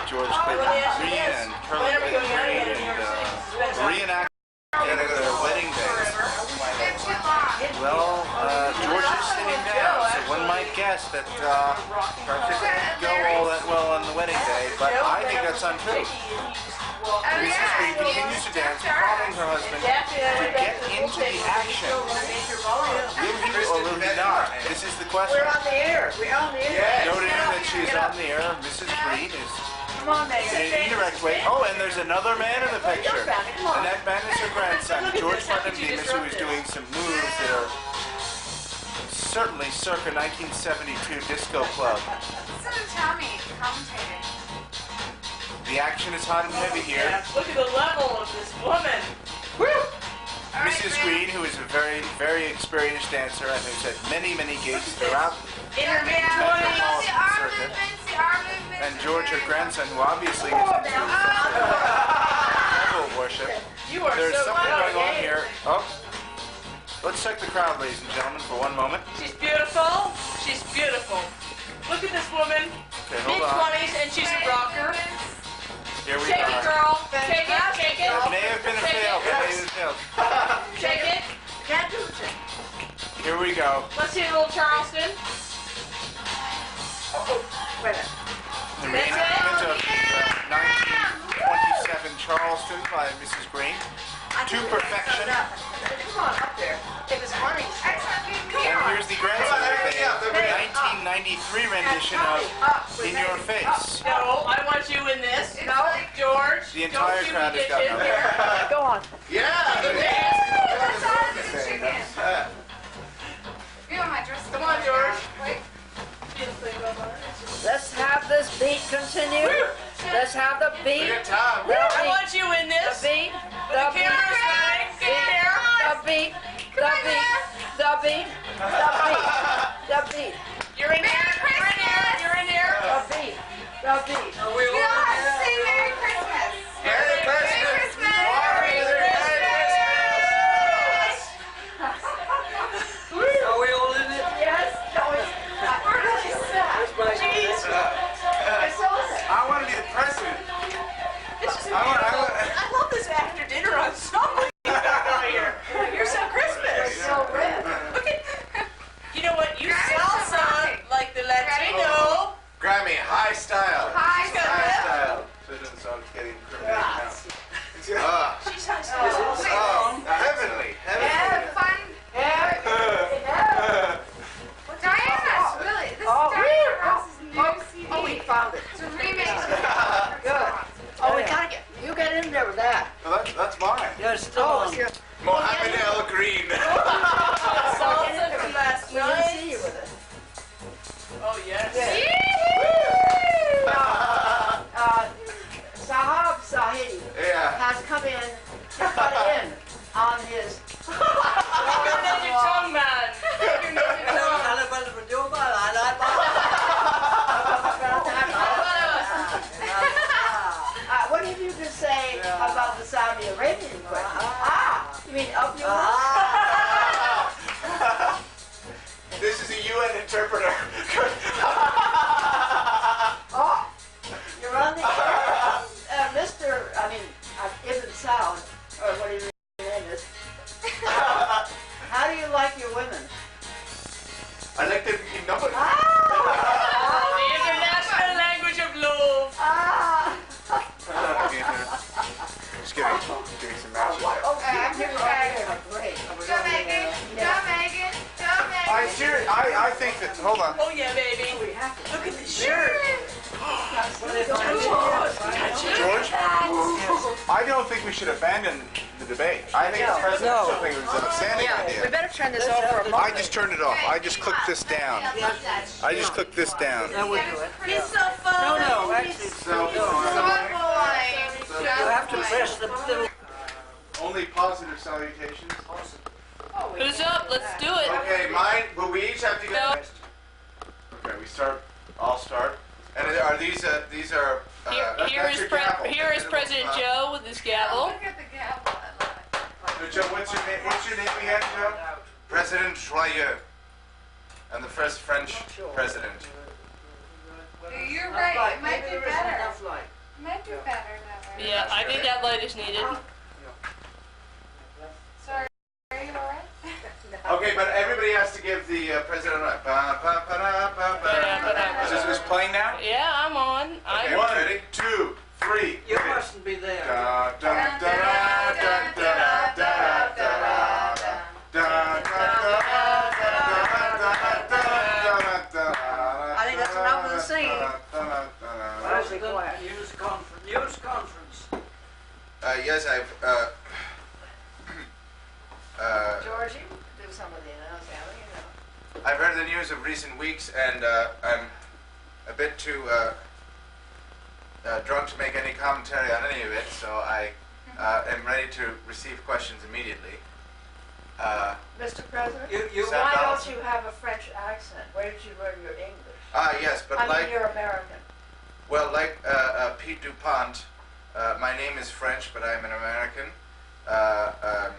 George Oh, Clayton let me ask you Green this. and Carly Whenever you go Clayton down Green here in New York City, and reenact their wedding days. It's too long. Well, George is sitting down, so one might guess that perhaps it didn't go all that well on the wedding day, but I think that's untrue. Oh, Mrs. yeah. Green continues to dance, calling her husband to get into the action. Will he or will he not? This is the question. We're on the air. We're on the air. Noting that she's on the air, Mrs. Green is Come on, in Megan. an indirect way. Oh, and there's another man in the picture. And that man is her grandson, George Putnam Demas, who is doing some moves that are certainly circa 1972 disco club. So tell me, commentating. The action is hot and heavy here. Look at the level of this woman. Woo! Mrs. Green, who is a very, very experienced dancer and who's had many, many gigs throughout the circuit. And George, her grandson, who obviously is into devil worship. There's something going on here. Oh, let's check the crowd, ladies and gentlemen, for one moment. She's beautiful. She's beautiful. Look at this woman. Okay, hold on. Mid-20s, and she's a rocker. Here we Shake it, are. girl. Shake it, shake it. It may have been a fail. It may have been a fail. Shake it. Can't do it. Here we go. Let's see a little Charleston. The reenactment of the 1927 Charleston by Mrs. Green. To perfection. Come on, up there. It was funny. And here's the grandson with a 1993 rendition of In Your Face. No, I want you in this. No. George. The entire crowd has got in here. Go on. Yeah! That's all the chicken. You want my dress? Come on, George. Wait. Let's have this beat continue. Let's have the beat. I want you in this. The beat. The camera's running. Get here. The beat. The beat. The beat. The beat. The beat. You're in here. You're in here. You're in here. The beat. The beat. Are we all in here? Say Merry Christmas. Merry Christmas! Merry Christmas. Are we all in it? Yes. Jeez. I want to be the president. This is beautiful. I love this after dinner ensemble you got here. You're so Christmas. So red. Look at. You know what? You salsa like the Latino. Grammy, high style. Hi, style. Children's songs getting incriminated now. She's high style. Heavenly. Have fun. Diana's really. This is Oh, Diana Ross's new CD. Oh, we found it. It's a remix. Good. Oh, we gotta get. You get in there with that. Well, that's mine. You're still Oh, on. it's your. Mohammed El Green. Salsa from last We didn't see night. you with it. Oh yes. Sahab Sahib Yeah. has come in to cut in on his. Your tongue, man. Your tongue. What did you just say about the Saudi Arabian question? You mean up yours? This is a UN interpreter. Oh, you're on the air. Mr. Ibn Saud, or what his name is. How do you like your women? I like them in number. The international language of love. Just give me some matches. I'm here great. Go Megan. Go Megan. Go Megan. I think that. Hold on. Oh yeah, baby. Look at this shirt. George, I don't think we should abandon the debate. I think the president should think it was an outstanding We idea. better turn this off for a moment. I just turned it off. I just clicked this down. I just clicked this down. That would do it. He's so fun. No, actually, So, you have to press the little. only positive salutations. Who's up? Let's do it. Okay, mine, but we each have to go No. next. Okay, we start. I'll start. And are these are Here that's is your gavel. here is President Joe with his gavel. Look at the gavel. I love it. So, Joe, what's your name again, Joe? President Joyeux. And the first French president. You're right. It might be better. It might be better that way. Yeah, I think that light is needed. Sorry. Are you alright? Okay, but everybody has to give the president a Is this playing now? Yeah, I'm on. Okay, I'm 1, 2, 3. You mustn't be there. Da da da da da da da da da I think that's enough of the singing. President, news conference. Yes, I've. Georgie, do some of the announcing. How do you know? I've heard the news of recent weeks, and I'm a bit too drunk to make any commentary on any of it. So I am ready to receive questions immediately. Mr. President, Sam why Donaldson. don't you have a French accent? Where did you learn your English? Yes, but I like mean, you're American. well, like Pete DuPont, my name is French, but I'm an American. But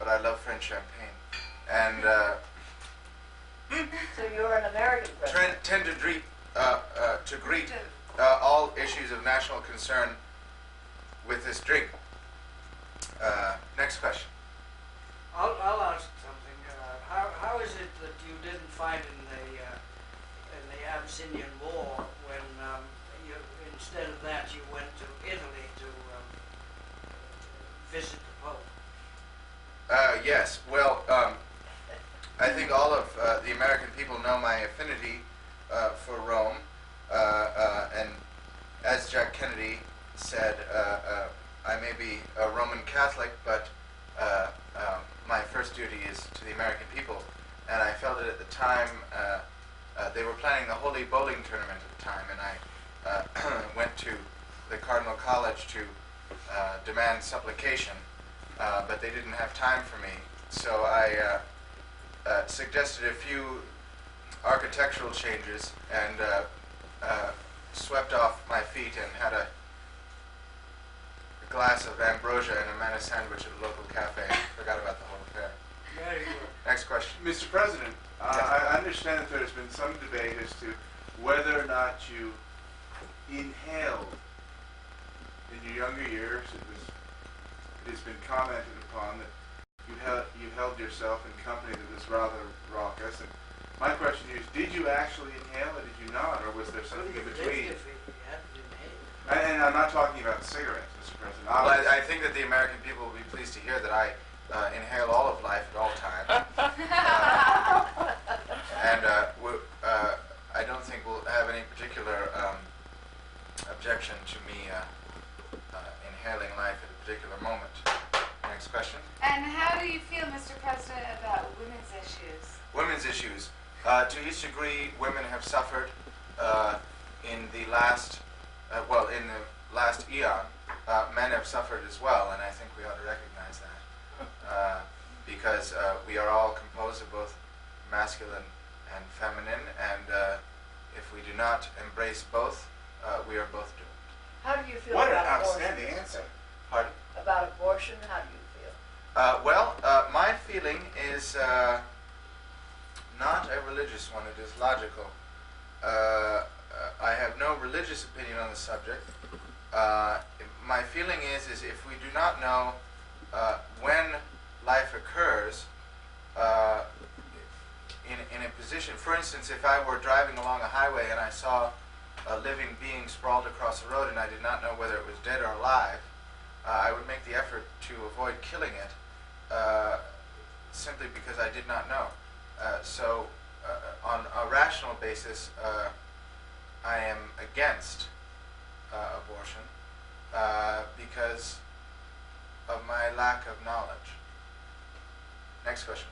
I love French champagne, and So you're an American president. tend to greet all issues of national concern with this drink. Next question. I'll ask something. How is it that you didn't fight in the Abyssinian War when you instead of that you went to Italy to visit the Pope? Yes. Well, I think all of the American people know my affinity for Rome, and as Jack Kennedy said, I may be a Roman Catholic, but my first duty is to the American people. And I felt it at the time. They were planning the Holy Bowling Tournament at the time, and I went to the Cardinal College to demand supplication. But they didn't have time for me, so I suggested a few architectural changes and swept off my feet and had a glass of ambrosia and a manna sandwich at a local cafe. Forgot about the whole affair. Very good. Next question. Mr. President, I understand that there's been some debate as to whether or not you inhaled in your younger years. It has been commented upon that you held yourself in company that was rather raucous. And my question is, did you actually inhale or did you not, or was there something in between? And I'm not talking about cigarettes, Mr. President. Well, I think that the American people will be pleased to hear that I inhale all of life at all times. And I don't think we'll have any particular objection to me inhaling life at a particular moment. Next question. And how do you feel, Mr. President, about women's issues? Women's issues. To each degree, women have suffered in the last, in the last eon. Men have suffered as well, and I think we ought to recognize that. Because we are all composed of both masculine and feminine, and if we do not embrace both, we are both doomed. How do you feel What an about outstanding abortion? answer. Pardon? About abortion, how do you feel? My feeling is not a religious one, it is logical. I have no religious opinion on the subject. My feeling is if we do not know when life occurs, in a position, for instance, if I were driving along a highway and I saw a living being sprawled across the road and I did not know whether it was dead or alive, I would make the effort to avoid killing it simply because I did not know. So on a rational basis, I am against abortion because of my lack of knowledge. Next question.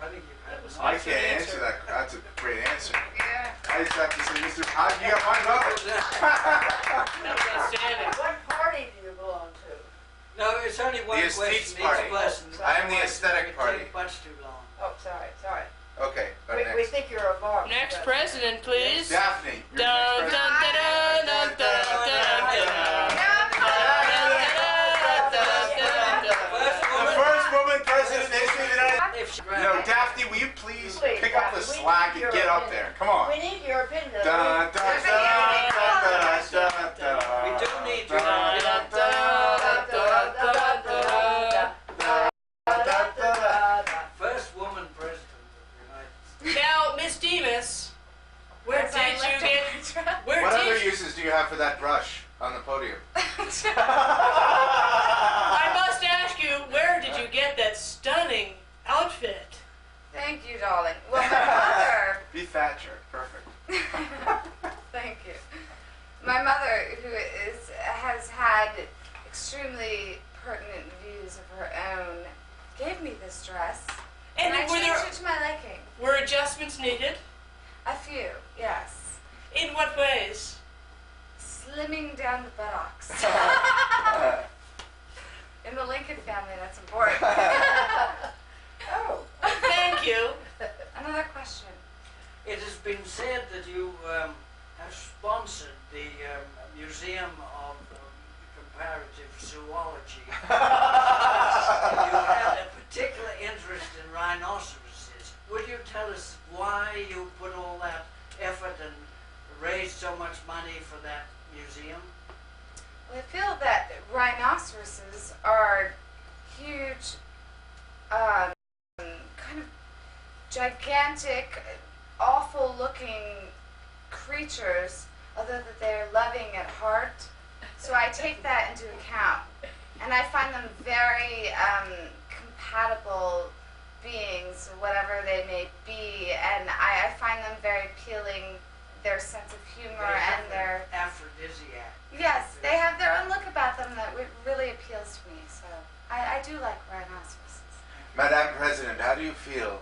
I think you've had a I can't answer that. That's a great answer. Yeah. I just have to say, Mr. You got my number. What party do you belong to? No, it's only one The question Estates each Party. person. I am the Otherwise, Aesthetic it would Party. take much too long. Oh, sorry. Okay, We next. think you're a Marx. Next president, please. Daphne. Dun, You're the next dun, president. dun, dun, dun, dun, The first woman president in history of the United If she Daphne, will you please Please, pick up the Daphne, we slack need and your get up opinion. there? Come on. We need your opinion. Dun, dun, dun, dun, dun, dun, dun, We do need your dun, dun, dun, dun, dun, dun. first woman president of the United States. Now, Miss Demas, where That's did my you left get? hand. Where What other did you? uses do you have for that brush on the podium? I must ask you, where did you get that stunning outfit? Thank you, darling. Well, my mother. Be Thatcher. Perfect. Thank you. extremely pertinent views of her own, gave me this dress. And I were changed there it to my liking. were adjustments needed? A few, yes. In what ways? Slimming down the buttocks. In the Lincoln family, that's important. Oh. Thank you. Another question. It has been said that you have sponsored the Museum of Comparative Zoology. You had a particular interest in rhinoceroses. Would you tell us why you put all that effort and raised so much money for that museum? Well, I feel that rhinoceroses are huge, kind of gigantic, awful-looking creatures, although that they're loving at heart. So I take that into account, and I find them very compatible beings, whatever they may be, and I find them very appealing. Their sense of humor and their aphrodisiac. Yes, they have their own look about them that really appeals to me. So I do like rhinoceroses. Madam President, how do you feel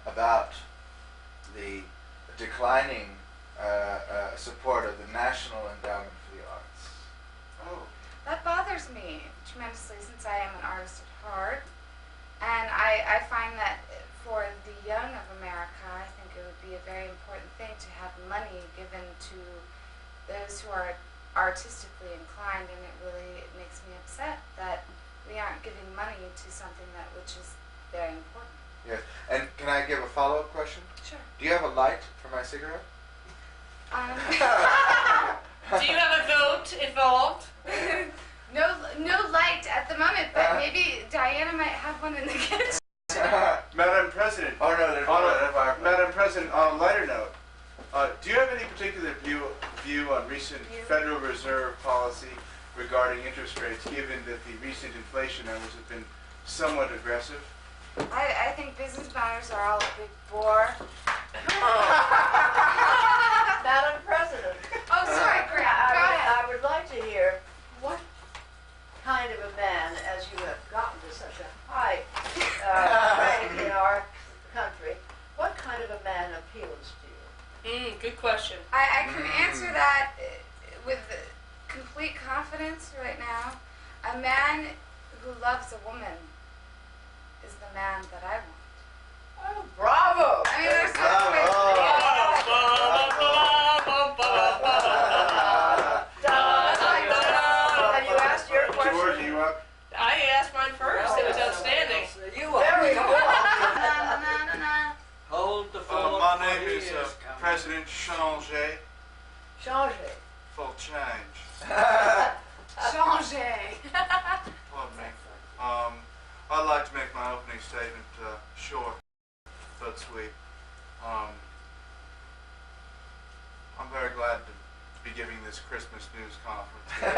about the declining support of the National Endowment for the Arts? Oh. That bothers me tremendously since I am an artist at heart. And I find that for the young of America, I think it would be a very important thing to have money given to those who are artistically inclined, and it really makes me upset that we aren't giving money to something which is very important. Yes. And can I give a follow-up question? Sure. Do you have a light for my cigarette? Do you have a vote involved? No light at the moment, but maybe Diana might have one in the kitchen. Madam President. Oh no, there's Madam President, on a lighter note, do you have any particular view on recent Federal Reserve policy regarding interest rates, given that the recent inflation numbers have been somewhat aggressive? I think business matters are all a big bore. Madam President. Oh, sorry, Grant. Go ahead. I would like to hear what kind of a man, as you have gotten to such a high rank in our country, what kind of a man appeals to you? Good question. I can answer that with complete confidence right now. A man who loves a woman is the man that I want. Oh, bravo! I mean, there's no way. Have you asked your question? George, are you up? I asked mine first. It was outstanding. Very good. Hold the phone. My name is President Changer. Changer. Full change. Changer. Pardon me. I'd like to make my opening statement short but sweet. I'm very glad to be giving this Christmas news conference in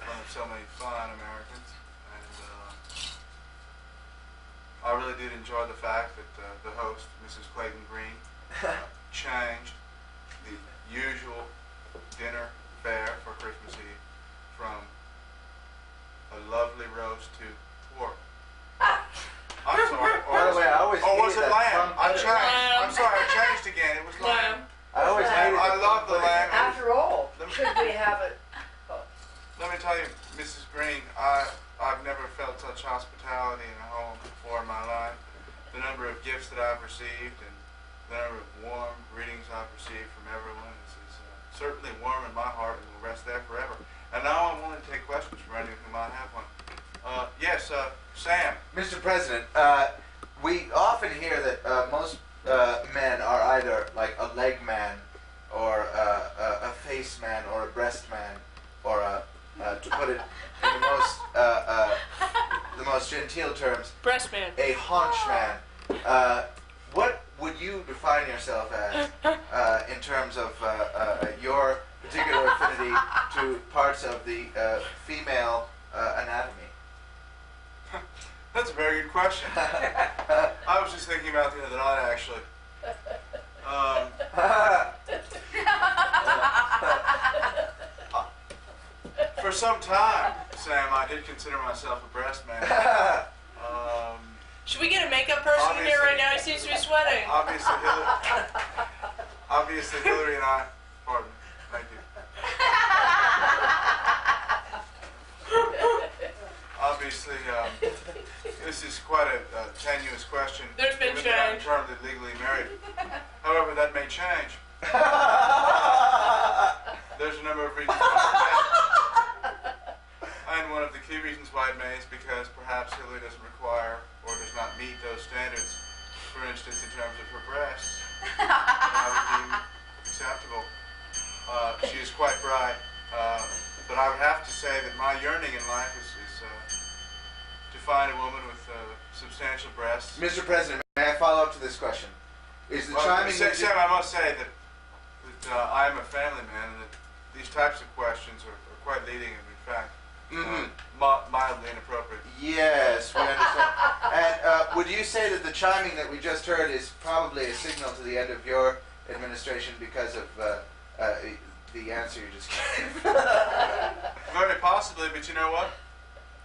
front of so many fine Americans, and I really did enjoy the fact that the host, Mrs. Clayton Green, changed the usual dinner fare for Christmas Eve from a lovely roast to pork. I'm sorry. By the way, I always Oh, was hated it that lamb? I front- changed. I'm sorry, I changed again. It was lamb. I always hated I the love the front lamb. After all, should we have it? Let me tell you, Mrs. Green, I've never felt such hospitality in a home before in my life. The number of gifts that I've received and the number of warm greetings I've received from everyone is certainly warm in my heart and will rest there forever. And now I'm willing to take questions from anyone who might have one. Yes, Sam. Mr. President, we often hear that most men are either like a leg man or a face man or a breast man or to put it in the most genteel terms, breast man, a haunch man. What would you define yourself as in terms of your particular affinity to parts of the female anatomy? That's a very good question. I was just thinking about the other night, actually. For some time, Sam, I did consider myself a breast man. Should we get a makeup person in here right now? He seems to be sweating. Obviously, Hillary and I. Pardon. Thank you. Obviously, this is quite a tenuous question. There's been given that I'm change. currently legally married. However, that may change. There's a number of reasons why it may. And one of the key reasons why it may is because perhaps Hillary doesn't require or does not meet those standards, for instance, in terms of her breasts, that I would deem acceptable. She is quite bright, but I would have to say that my yearning in life is to find a woman with substantial breasts. Mr. President, may I follow up to this question? Is the chiming... Sam, I must say that I am a family man, and that these types of questions are quite leading and, in fact, mildly inappropriate. Yes, we understand. And would you say that the chiming that we just heard is probably a signal to the end of your administration because of the answer you just gave? Very possibly, but you know what?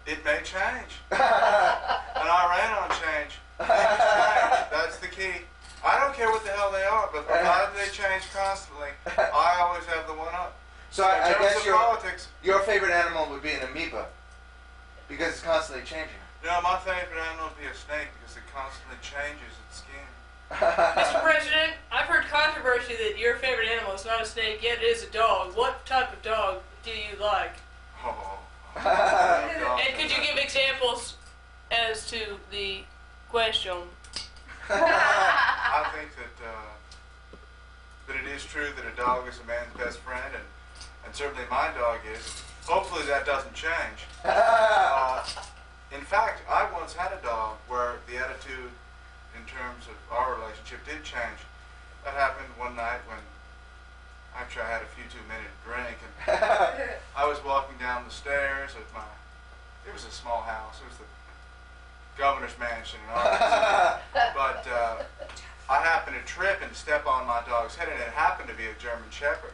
It may change. And I ran on change. Things change. That's the key. I don't care what the hell they are, but provided they change constantly, I always have the one up. So I guess politics, your favorite animal would be an amoeba, because it's constantly changing. no, my favorite animal would be a snake because it constantly changes its skin. Mr. President, I've heard controversy that your favorite animal is not a snake, yet it is a dog. What type of dog do you like? And could you give examples as to the question? I think that it is true that a dog is a man's best friend, and certainly my dog is. Hopefully that doesn't change. In fact, I once had a dog where the attitude in terms of our relationship did change. That happened one night when, after I had a few too many to drink, and I was walking down the stairs at it was a small house, it was the governor's mansion in Arkansas, but I happened to trip and step on my dog's head, and it happened to be a German Shepherd.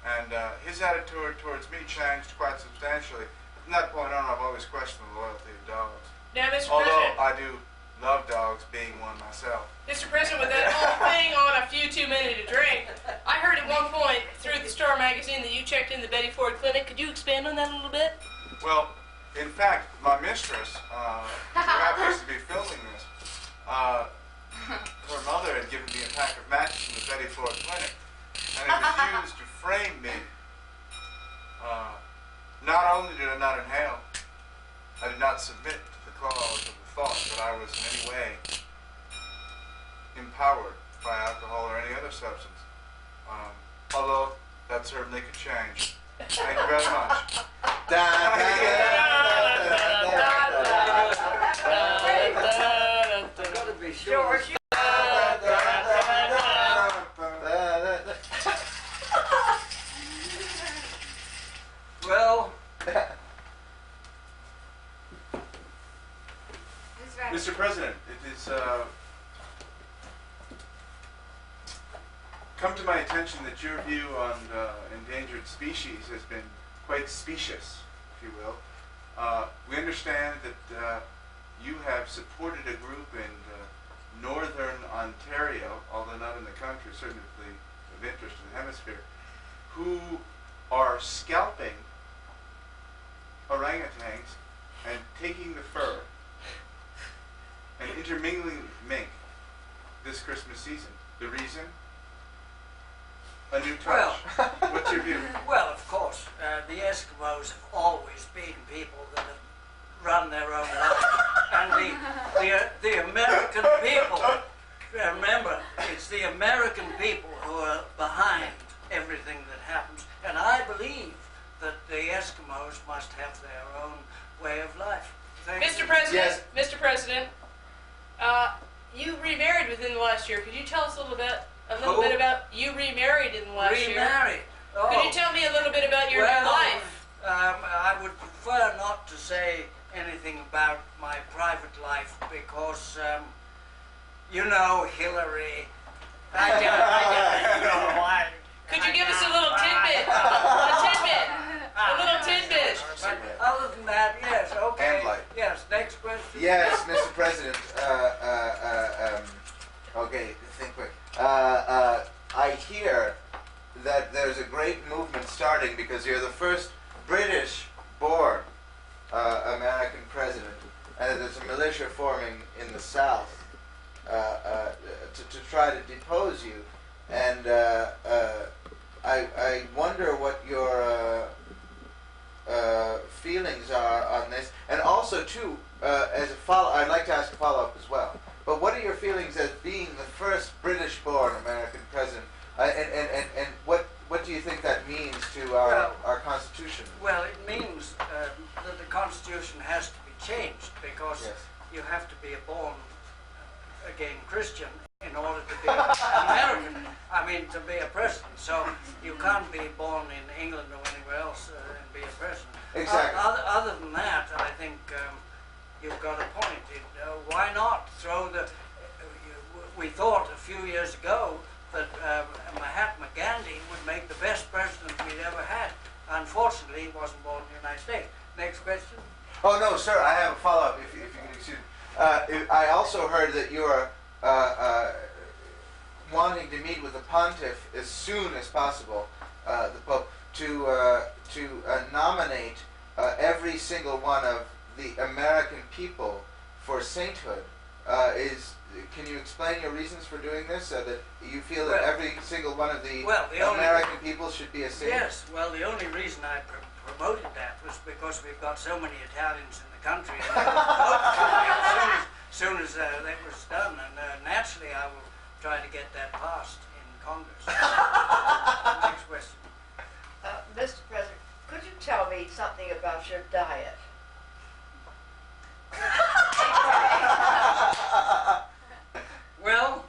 And his attitude towards me changed quite substantially. From that point on, I've always questioned the loyalty of dogs. Now, Mr. Although President, I do love dogs, being one myself. Mr. President, with that whole thing on a few too many to drink, I heard at one point through the Star magazine that you checked in the Betty Ford Clinic. Could you expand on that a little bit? Well, in fact, my mistress, who happens to be filming this, her mother had given me a pack of matches from the Betty Ford Clinic, and it was used to frame me. Not only did I not inhale, I did not submit to the cause of the thought that I was in any way empowered by alcohol or any other substance. Although that certainly could change. Thank you very much. George, Well, Mr. President, it is come to my attention that your view on endangered species has been quite specious, if you will. We understand that you have supported a group in northern Ontario, although not in the country, certainly of interest to the hemisphere, who are scalping orangutans and taking the fur and intermingling mink this Christmas season. The reason? A new touch. What's your view? well, of course, the Eskimos have always been people that have run their own life. And the American people, remember, it's the American people who are behind everything that happens. And I believe that the Eskimos must have their own way of life. Mr. President, Mr. President, you remarried within the last year. Could you tell us a little bit about you remarried in the last year? Remarried? Oh. Could you tell me a little bit about your new life? I would prefer not to say anything about my private life because, you know, Hillary. I don't. Could you give us a little tidbit? A little tidbit. Yes, Mr. President. Okay, think quick. I hear that there's a great movement starting because you're the first British-born American president, and there's a militia forming in the South to try to depose you. And I wonder what your feelings are on this, and also too, as a follow, I'd like to ask a follow-up as well. But what are your feelings as being the first British-born American president, and what do you think that means to our Constitution? Well, it means that the Constitution has to be changed because Yes. you have to be a born again Christian in order to be American. I mean, to be a president. So you can't be born in England or anywhere else and be a president. Exactly. Other than that, I think you've got a point. Why not throw the... we thought a few years ago that Mahatma Gandhi would make the best president we'd ever had. Unfortunately, he wasn't born in the United States. Next question. Oh no, sir. I have a follow-up. If you can excuse me. I also heard that you are wanting to meet with the pontiff as soon as possible, the Pope, to nominate every single one of the American people for sainthood. Can you explain your reasons for doing this? That you feel that every single one of the American people should be a saint? Yes. Well, the only reason I promoted that was because we've got so many Italians in the country. As soon as that was done, and naturally I will try to get that passed in Congress. Next question. Mr. President, could you tell me something about your diet? Well,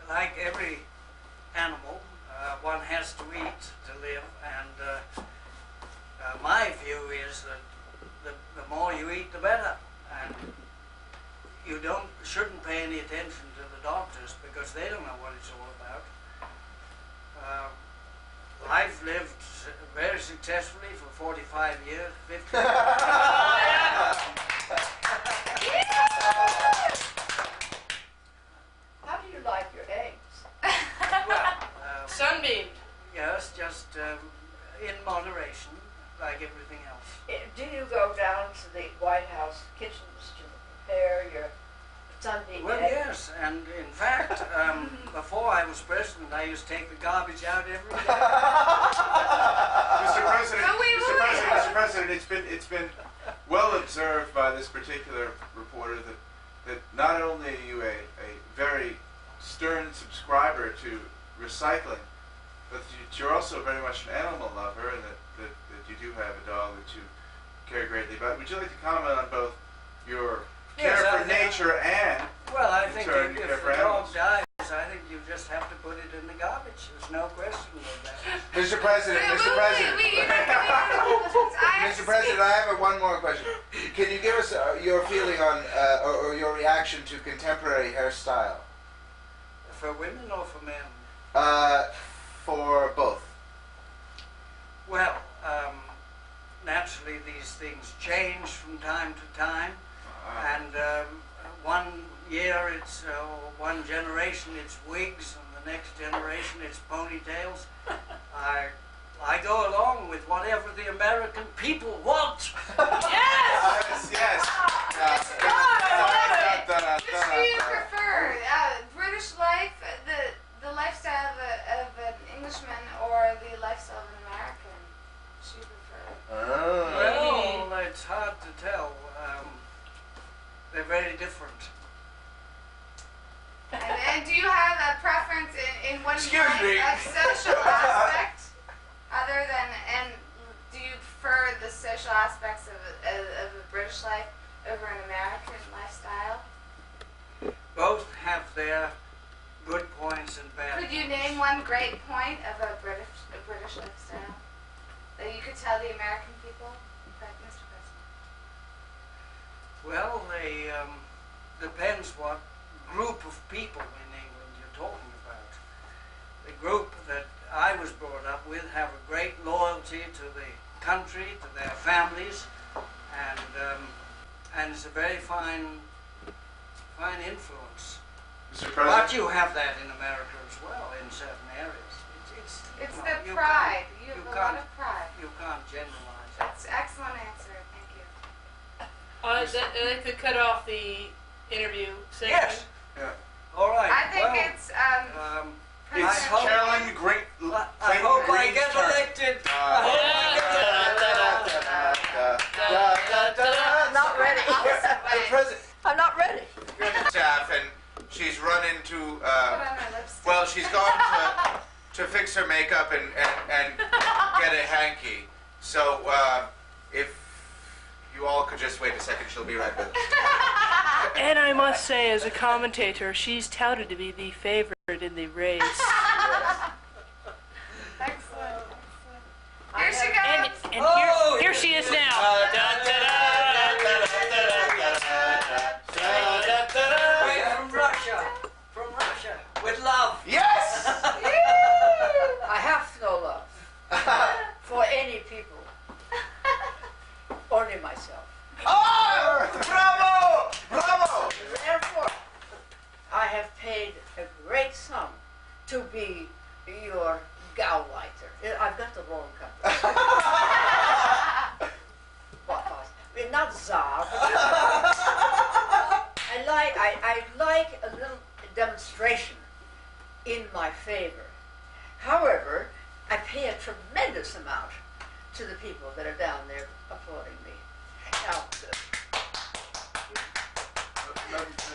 like every animal, one has to eat to live, and my view is that the more you eat, the better. And you shouldn't pay any attention to the doctors because they don't know what it's all about. I've lived very successfully for 45 years, 50 years. How do you like your eggs? Well, Sunbeam. yes, just in moderation, like everything else. Do you go down to the White House kitchens to prepare your Sunday Well, egg? yes, and in fact, before I was president, I used to take the garbage out every day. Mr. President, it's been well observed by this particular reporter that not only are you a very stern subscriber to recycling, but that you're also very much an animal lover, and that you do have a dog that you care greatly about. Would you like to comment on both your care for nature and well, I think care if for the animals? dog dies, I think you just have to put it in the garbage. There's no question of that. Mr. President, Mr. President. Mr. President, I have one more question. Can you give us your feeling on, or your reaction to contemporary hairstyle? For women or for men? For both. Well, naturally these things change from time to time, and one year it's one generation it's wigs, and the next generation it's ponytails. I go along with whatever the American people want. Yes! Yes. Which do you prefer? British life, the lifestyle of an Englishman, or the lifestyle of an American? Which do you prefer? Well, it's hard to tell. They're very different. And do you have a preference in one Excuse me. kind of social aspect, other than, and do you prefer the social aspects of a British life over an American lifestyle? Both have their good points and bad Could points. you name one great point of a British lifestyle that you could tell the American people? Mr. President. Well, they depends what group of people in England you're talking about. The group that I was brought up with have a great loyalty to the country, to their families, and and it's a very fine influence. Mr. But President? you have that in America as well, in certain areas. It's It's you the know, you pride. can't- You have a can't- lot of pride. You can't generalize. That's excellent answer. Thank you. I'd like to cut off the interview segment. Yes. All right. I think well, it's It's hope- Carolyn Great. I hope I get turn. elected. I'm not ready. The president, I'm not ready. staff, and she's run into, put on my lipstick. well, she's gone to fix her makeup and get a hanky. So if you all could just wait a second, she'll be right with us. And I must say, as a commentator, she's touted to be the favorite in the race. Excellent. Here she And, comes. and here she is now. From Russia. From Russia. With love. Yes! I have no love for any people, only myself. Oh! Bravo! Bravo! Therefore, I have paid a great sum to be your Gauleiter. I've got the wrong country. Not Tsar, but I like a little demonstration in my favor. However, I pay a tremendous amount to the people that are down there applauding me. Now,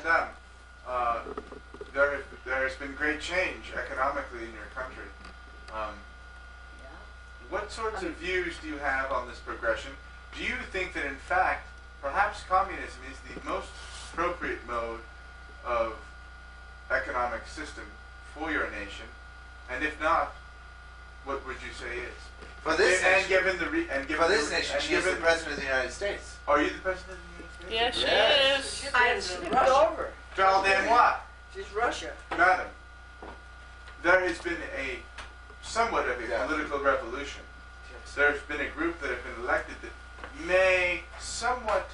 Madame, there has been great change economically in your country. What sorts of views do you have on this progression? Do you think that, in fact, perhaps communism is the most appropriate mode of economic system for your nation? And if not, what would you say is? For this and nation, given the for this nation, she is the president of the United States. Are you the president of the United States? Yes, she is. I slipped over. Charles Danois. She's Russia. Madam, there has been a somewhat of a political revolution. There's been a group that have been elected that may somewhat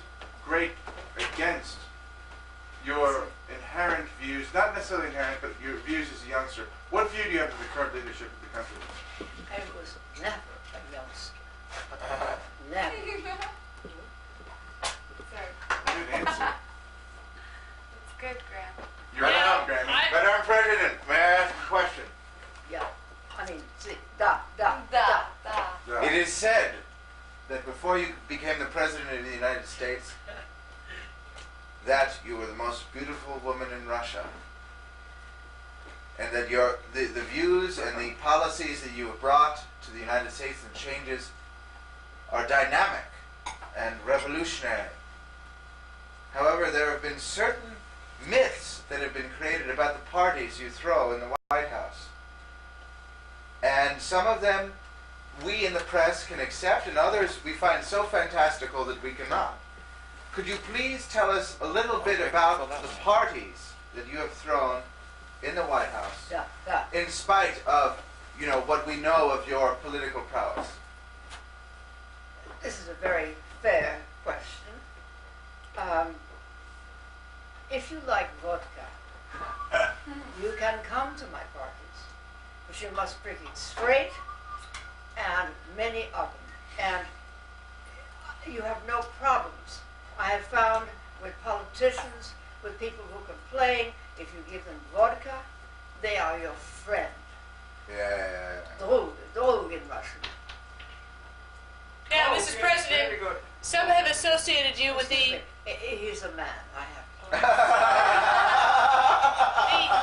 grate against your inherent views, not necessarily inherent, but your views as a youngster. What view do you have of the current leadership of the country? I was never a youngster. Never. Sorry. Good answer. It's good, Graham. You're Yeah, on, Grammy. Madam President, may I ask a question? Yeah. I mean, see, Da. It is said that before you became the president of the United States, that you were the most beautiful woman in Russia, and that the views and the policies that you have brought to the United States and changes are dynamic and revolutionary. However, there have been certain myths that have been created about the parties you throw in the White House. And some of them we in the press can accept, and others we find so fantastical that we cannot. Could you please tell us a little bit about the parties that you have thrown in the White House, in spite of, what we know of your political prowess? this is a very fair question. If you like vodka, you can come to my parties, but you must drink it straight, and many of them, and you have no problems. I have found with politicians, with people who complain, if you give them vodka, they are your friend. Yeah. Drog in Russian. Now, Mrs. President, some have associated you with the He's a man, I have.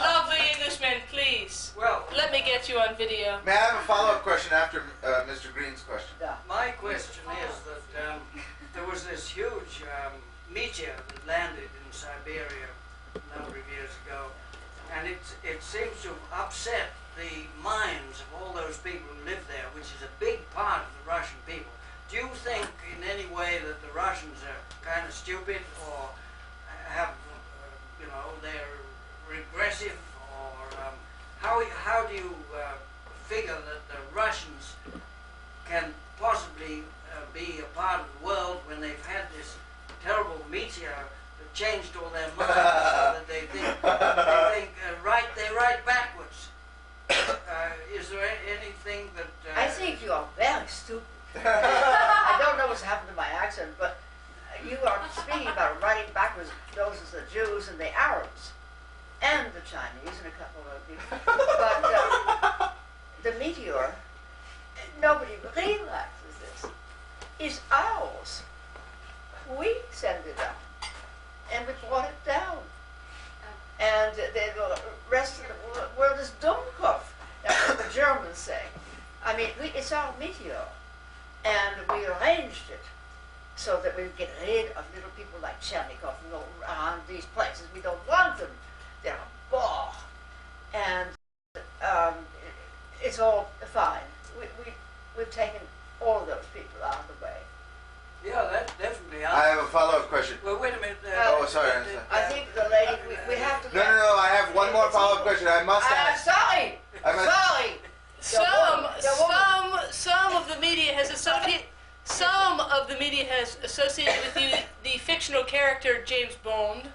the lovely Englishman, please. Well, let me get you on video. May I have a follow-up question after Mr. Green's question? my question is that there was this huge meteor that landed in Siberia a number of years ago, and it seems to have upset the minds of all those people who live there, which is a big part of the Russian people. Do you think in any way that the Russians are kind of stupid, or have, they're regressive, or how do you figure that the Russians can possibly be a part of the world when they've had this terrible meteor that changed all their minds so that they think they write backwards. Is there anything that? I think you are very stupid. I don't know what's happened to my accent, but you are speaking about writing backwards. Those are the Jews and the Arabs, and the Chinese and a couple of other people. But the meteor, nobody realizes this, is ours. We send it up, and we brought it down. And the rest of the world is Dummkopf. That's what the Germans say. I mean, it's our meteor. And we arranged it so that we get rid of little people like Chernikov and all around these places. We don't want them. They're a bore. And it's all fine. We've taken all of those people out of the way. Yeah, that's definitely. I have a follow-up question. Well, wait a minute. Oh, sorry. I think the lady, we have to... No, I have one more follow-up question. I must ask. Sorry! Sorry! Some of the media has associated with you the fictional character James Bond,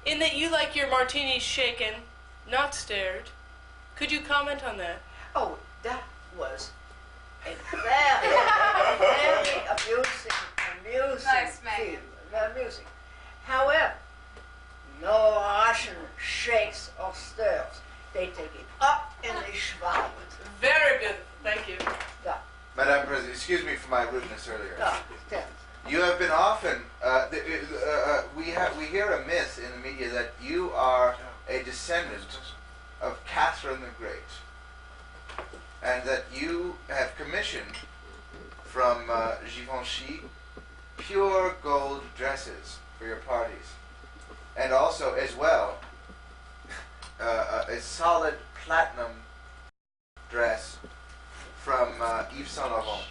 in that you like your martinis shaken, not stirred. Could you comment on that? Oh, that was a very amusing Nice, Maggie. film. Very amusing. However, no Russian shakes or stirs. They take it up and they schwab it. Very good. Thank you. Yeah. Madam President, excuse me for my rudeness earlier. Yeah. You have been often, we hear a myth in the media that you are a descendant of Catherine the Great, and that you have commissioned from Givenchy pure gold dresses for your parties, and also, as well, a solid platinum dress from Yves Saint Laurent,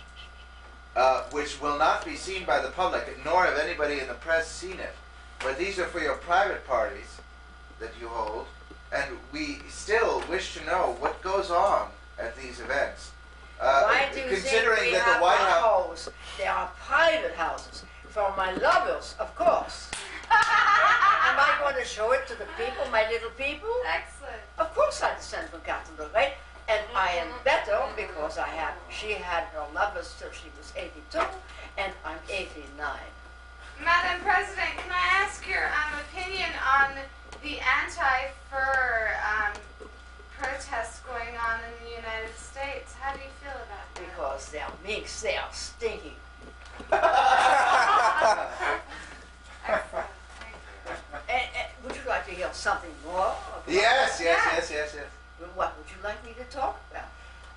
which will not be seen by the public, nor have anybody in the press seen it. But these are for your private parties that you hold, and we still wish to know what goes on at these events. Why do you considering think we that the have White House... They are private houses for my lovers, of course. Am I going to show it to the people, my little people? Excellent. Of course I descend from Catherine the Great, and I am better because she had her lovers till she was 82, and I'm 89. Madam President, can I ask your opinion on the anti-fur protests going on in the United States? How do you feel about that? Because they are minks, they are stinky. Would you like to hear something more? Yes. What would you like me to talk about?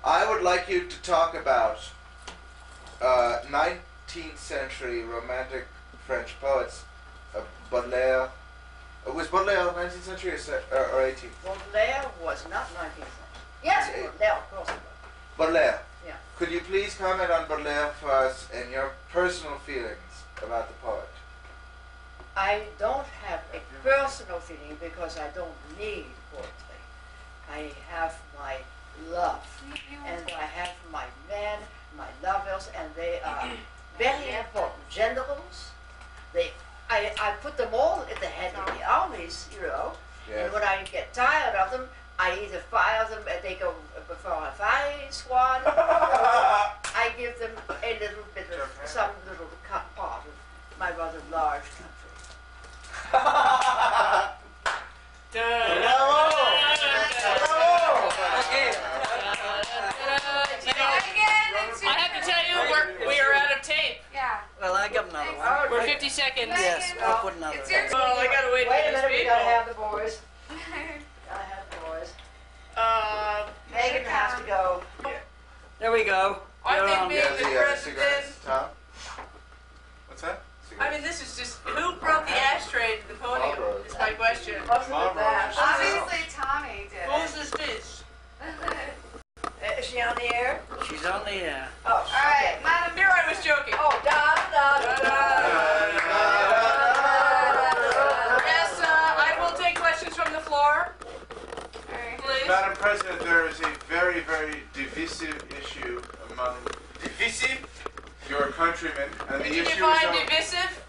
I would like you to talk about 19th century romantic French poets, Baudelaire. Was Baudelaire 19th century or 18th? Baudelaire was not 19th century. Yes, Baudelaire, of course it was. Baudelaire. Yeah. Could you please comment on Baudelaire for us and your personal feelings about the poet? I don't have a personal feeling because I don't need poetry. I have my love, and I have my men, my lovers, and they are very important. Generals, I put them all at the head of the armies, you know. Yes. And when I get tired of them, I either fire them and they go before a firing squad, or I give them a little bit of some little part of my rather large country. I have to tell you, we are out of tape. Yeah. Well, I got another one. We're 50 seconds. Yes, I'll put another one. Oh, I gotta wait Wait for a these minute, we people. gotta have the boys. Gotta have the boys. Megan has to go. There we go. I You're think on. being the president. Cigarettes, Tom? What's that? I mean, this is just who brought the ashtray to the podium? Is my question. Obviously, Tommy did. Who's this dish? Is she on the air? She's on the air. Oh, All right, Madam. Here I was joking. Oh, Yes, I will take questions from the floor. Please. Madam President, there is a very, very divisive issue among your countrymen, and the Did you issue define is divisive?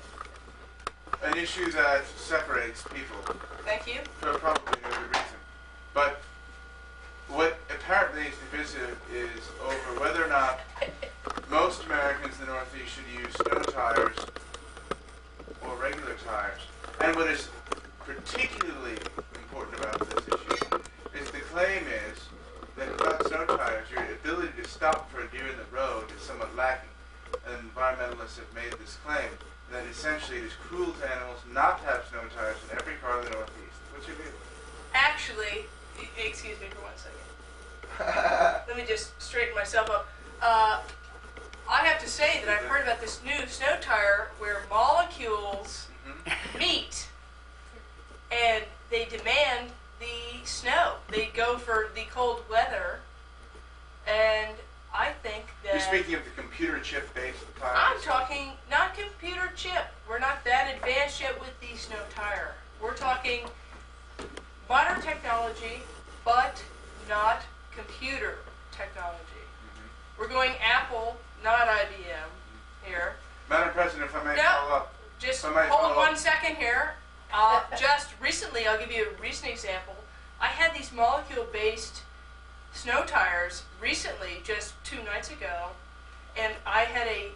an issue that separates people Thank you. for probably no good reason. But what apparently is divisive is over whether or not most Americans in the Northeast should use snow tires or regular tires. And what is particularly important about this issue is the claim is that without snow tires, your ability to stop for a deer in the road is somewhat lacking. And environmentalists have made this claim that essentially it is cruel to animals not to have snow tires in every car in the Northeast. What's your view? Actually, excuse me for 1 second. Let me just straighten myself up. I have to say that I've heard about this new snow tire where molecules meet and they demand the snow. They go for the cold weather, and I think that... You're speaking of the computer chip-based tires? I'm talking not computer chip. We're not that advanced yet with the snow tire. We're talking modern technology, but not computer technology. We're going Apple, not IBM here. Madam President, if I may No, follow up. just if I may hold follow 1 up. second here. Just recently, I'll give you a recent example. I had these molecule-based snow tires recently, just 2 nights ago, and I had a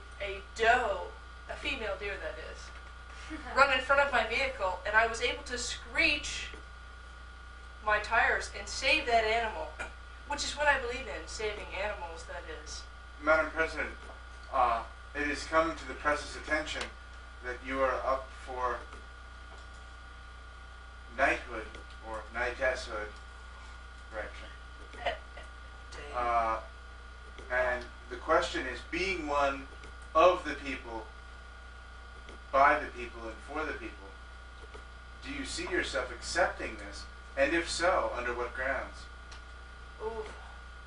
doe, a female deer that is, run in front of my vehicle, and I was able to screech my tires and save that animal, which is what I believe in, saving animals, that is. Madam President, it has come to the press's attention that you are up for knighthood or knightesshood, correction. And the question is, being one of the people, by the people, and for the people, do you see yourself accepting this? And if so, under what grounds? Ooh,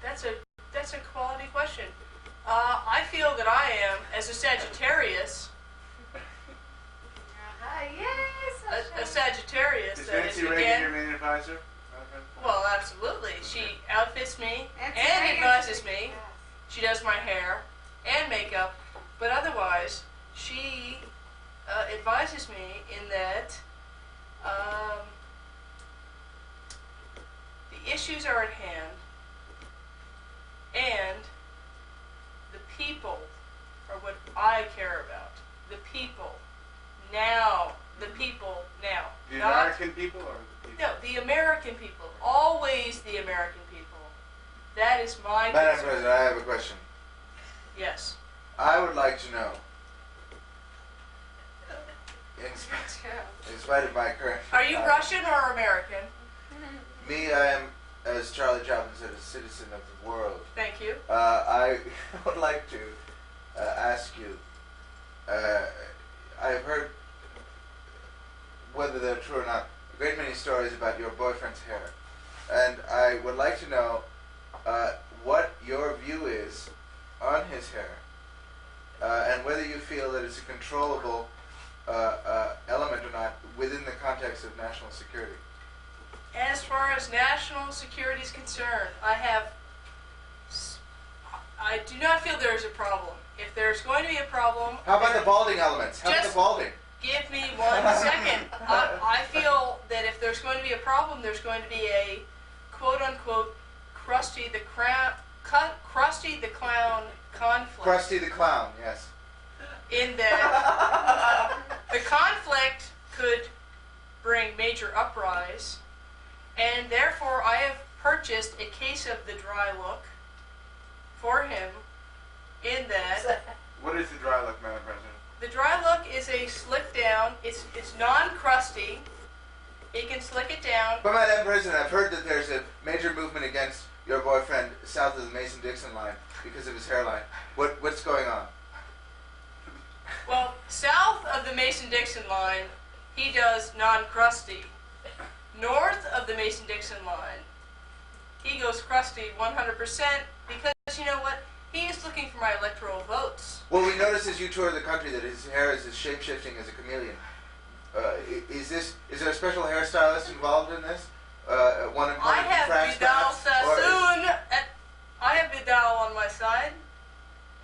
that's a quality question. I feel that I am, as a Sagittarius, a Sagittarius, Is that is, Nancy Reagan again, your main advisor? well, absolutely. She outfits me Nancy and Reagan. advises me. She does my hair and makeup, but otherwise, she advises me in that the issues are at hand, and the people are what I care about. The people. Now. The people now. The Not- American people or the people? No, the American people. Always the American people. That is my Madam concern. President, I have a question. Yes. I would like to know, in spite of my current... Are you Russian or American? Me, I am, as Charlie Chaplin said, a citizen of the world. Thank you. I would like to ask you, I've heard, whether they're true or not, a great many stories about your boyfriend's hair. And I would like to know what your view is on his hair, and whether you feel that it's a controllable element or not within the context of national security. As far as national security is concerned, I do not feel there is a problem. If there's going to be a problem... How about the balding elements? How about the balding? Give me 1 second. I feel that if there's going to be a problem, there's going to be a quote-unquote Krusty the Clown conflict. Krusty the Clown, yes. In that the conflict could bring major uprise, and therefore I have purchased a case of the dry look for him, in that... What is the dry look, Madam President? The dry look is a slick down. It's non-crusty. It can slick it down. But Madam President, I've heard that there's a major movement against your boyfriend south of the Mason-Dixon line because of his hairline. What's going on? Well, south of the Mason-Dixon line, he does non-crusty. North of the Mason-Dixon line, he goes crusty 100% because, you know what? He is looking for my electoral votes. Well, we noticed as you tour the country that his hair is as shape-shifting as a chameleon. Is there a special hairstylist involved in this? One in I have France, Vidal perhaps? Or is- Sassoon. I have Vidal on my side,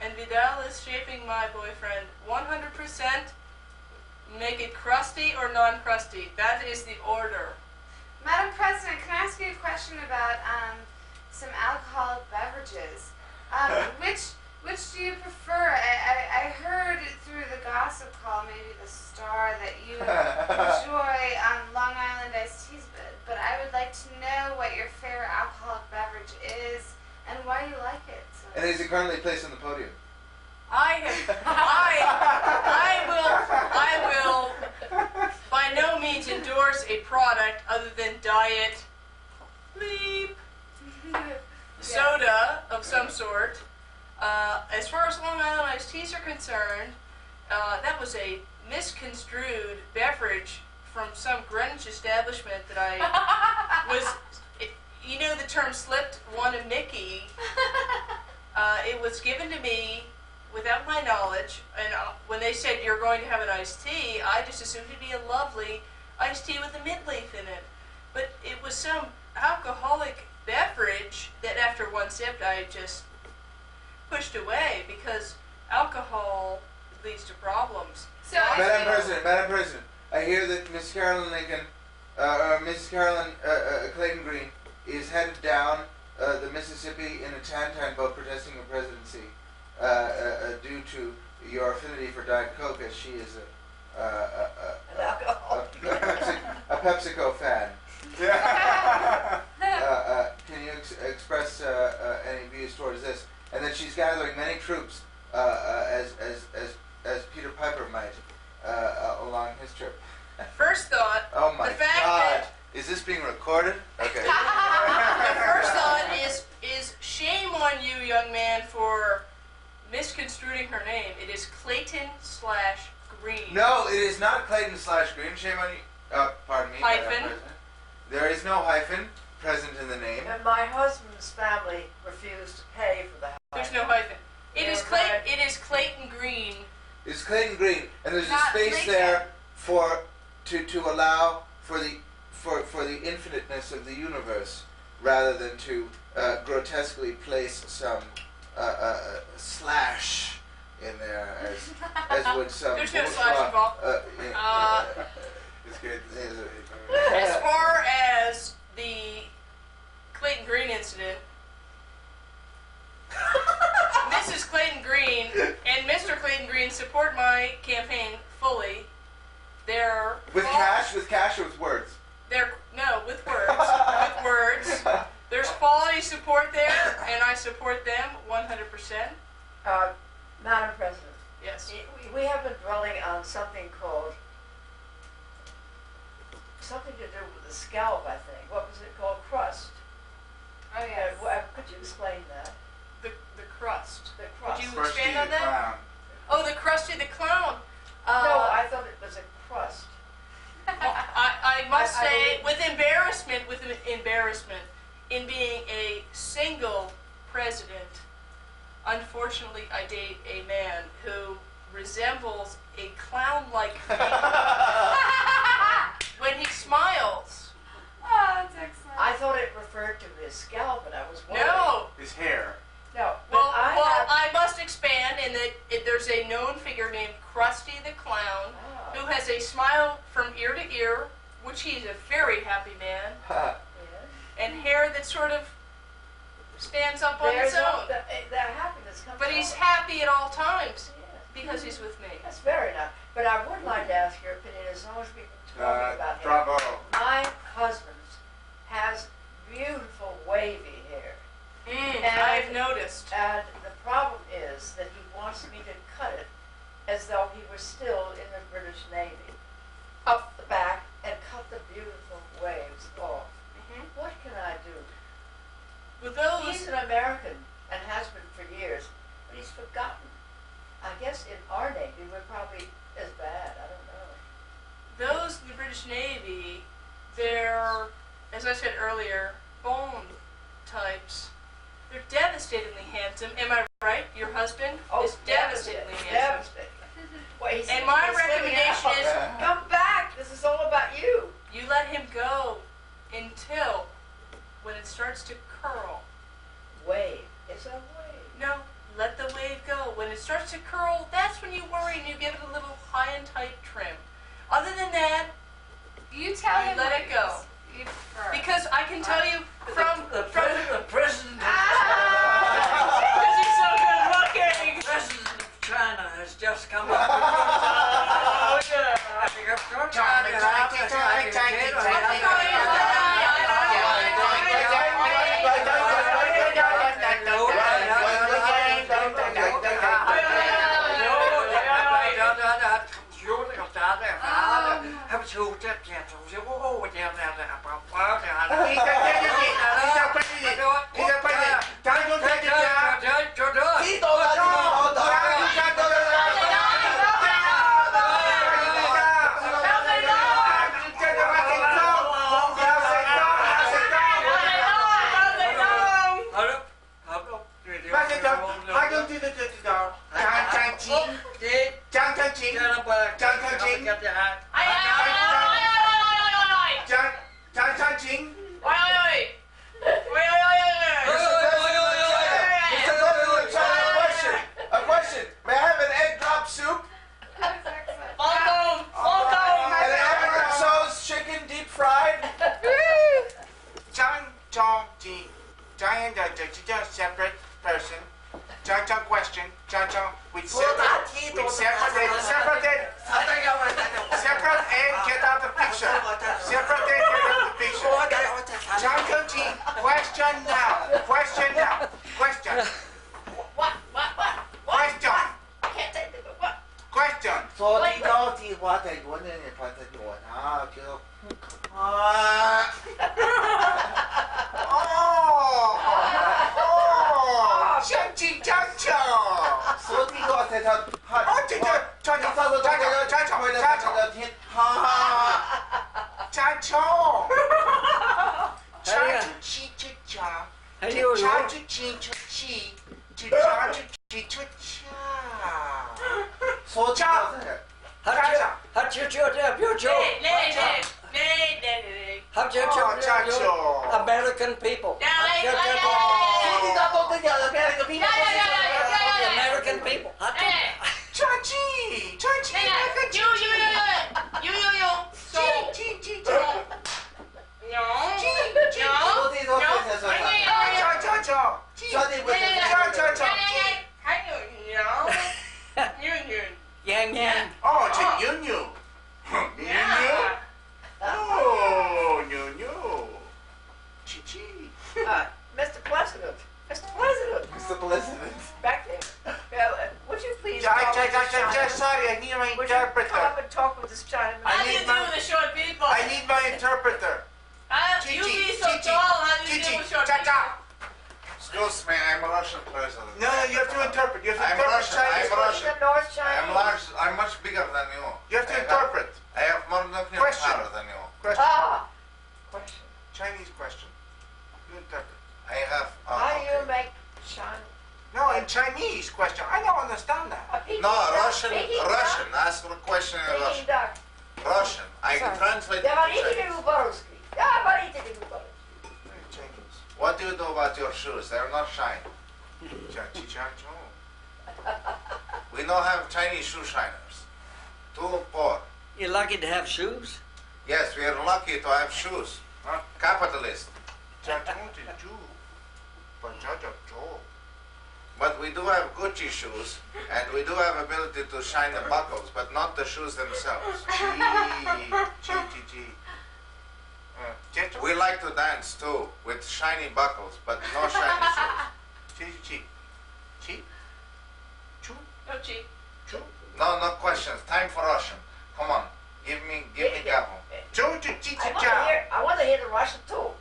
and Vidal is shaping my boyfriend 100% Make it crusty or non-crusty. That is the order. Madam President, can I ask you a question about some alcoholic beverages? Which do you prefer? I heard through the gossip call, maybe the Star, that you enjoy Long Island iced teas, but I would like to know what your favorite alcoholic beverage is and why you like it. So And is it currently placed on the podium? I will by no means endorse a product other than diet bleep soda of some sort. As far as Long Island iced teas are concerned, that was a misconstrued beverage from some Greenwich establishment that I was, you know the term slipped one of Mickey. It was given to me without my knowledge, and when they said you're going to have an iced tea, I just assumed it'd be a lovely iced tea with a mint leaf in it. But it was some alcoholic beverage that after one sip I just pushed away because alcohol leads to problems. So Madam President, I hear that Miss Carolyn Lincoln, Miss Carolyn Clayton Green is headed down the Mississippi in a Tan boat protesting her presidency due to your affinity for Diet Coke, as she is a PepsiCo fan. Can you express any views towards this? And that she's gathering many troops, as Peter Piper might, along his trip. First thought, Oh my the fact God! that Is this being recorded? Okay. the first thought is shame on you, young man, for misconstruing her name. It is Clayton/Green. No, it is not Clayton/Green. Shame on you. Pardon me. Madam Hyphen. President. There is no hyphen present in the name. And my husband's family refused to pay for the house. There's no hyphen. It is right. Clayton Green. It's Clayton Green, and there's Not a space Lincoln. there to allow for the infiniteness of the universe, rather than to grotesquely place some slash in there as would some. There's no bourgeois, slash involved. It's good. As far as the Clayton Green incident, Mrs. Clayton Green and Mr. Clayton Green support my campaign fully. They're With cash or with words? With words. With words. There's quality support there, and I support them 100%. Madam President, Yes. we have been dwelling on something called, something to do with the scalp, I think. What was it called? Crust. Oh yes. Could you explain that? The crust. The crust. Could you expand on that? Oh, the Krusty the Clown. No, I thought it was a crust. I must I say, with embarrassment, in being a single president, unfortunately, I date a man who resembles a clown-like figure when he smiles. Oh, that's excellent. I thought it referred to his scalp, and I was wondering. No. His hair. No. But Well, I I must expand in that there's a known figure named Krusty the Clown who has a smile from ear to ear, which he's a very happy man, and hair that sort of stands up on its own. That happiness comes But he's out. happy at all times because he's with me. That's very nice. But I would like to ask your opinion, as long as we've been talking about him. Bravo. My husband has beautiful wavy hair. I've noticed. And the problem is that he wants me to cut it as though he were still in the British Navy. Up the back and cut the beautiful waves off. What can I do? With those, He's an American and has been for years, but he's forgotten. I guess in our Navy we're probably as bad. I don't know. those in the British Navy, they're, as I said earlier, bone types. They're devastatingly handsome. Am I right? Your husband is devastatingly handsome. Devastating. Well, And my recommendation is come back. This is all about you. you let him go until when it starts to curl. Wave. It's a wave. No, let the wave go. When it starts to curl, that's when you worry and you give it a little high and tight trim. Other than that, You tell you him let what it go. you prefer. Because I can tell you from The president because he's so good looking. President of China has just come up. Oh, A question. May I have an egg drop soup? And egg sauce chicken deep fried? Separate person. Question. We separated. Separate egg, get out the picture. Separate egg, get out the picture. Question now. Question now. Question. What? Question. Can't say the what? Question. 所以到底我在我那里拍的我啊，就啊，相亲相巧。所以我在他他这个站长，天哈，站长，还有所以他就这标准，他就American people， American people， 哦，这牛牛，牛牛，哦，牛牛，七七。Mr. President, Mr. President， back there. Would you please Sorry, I need my would you come interpreter. up and talk with this Chinaman? How do you do with the short people? I need my interpreter. You be so tall, how do you deal with short people? Excuse me, I'm a Russian president. No, you have to interpret. You have to I'm interpret Russian. Chinese. I'm Russian. North China. I'm large. I'm much bigger than you. You have to interpret. I have more nuclear Question. power than you. Question. Question. Chinese question. You interpret. I have. How do you make China? No, in Chinese question. I don't understand that. No, Russian. Russian. Ask the question in Russian. Russian. I can translate it to Chinese. What do you do about your shoes? They're not shiny. We don't have Chinese shoe shiners. Too poor. You're lucky to have shoes. Yes, we are lucky to have shoes. Capitalist. But we do have Gucci shoes, and we do have ability to shine the buckles, but not the shoes themselves. We like to dance too, with shiny buckles, but no shiny shoes. No cheat. No, no questions. Time for Russian. Come on, give me gavel. I want to hear the Russian too.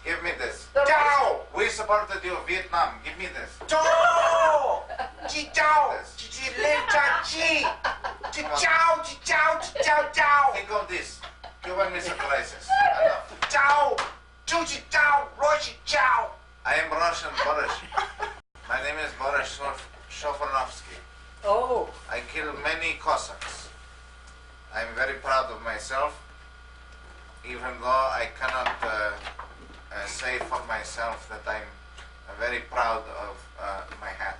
Give me this. Ciao. We supported you, Vietnam. Give me this. Ciao. Ciao. Think of this. Cuban Missile Crisis. Enough. Ciao. Russian ciao. I am Russian Boris. My name is Boris Shofanovsky. Oh. I killed many Cossacks. I'm very proud of myself, even though I cannot say for myself that I'm very proud of my hat.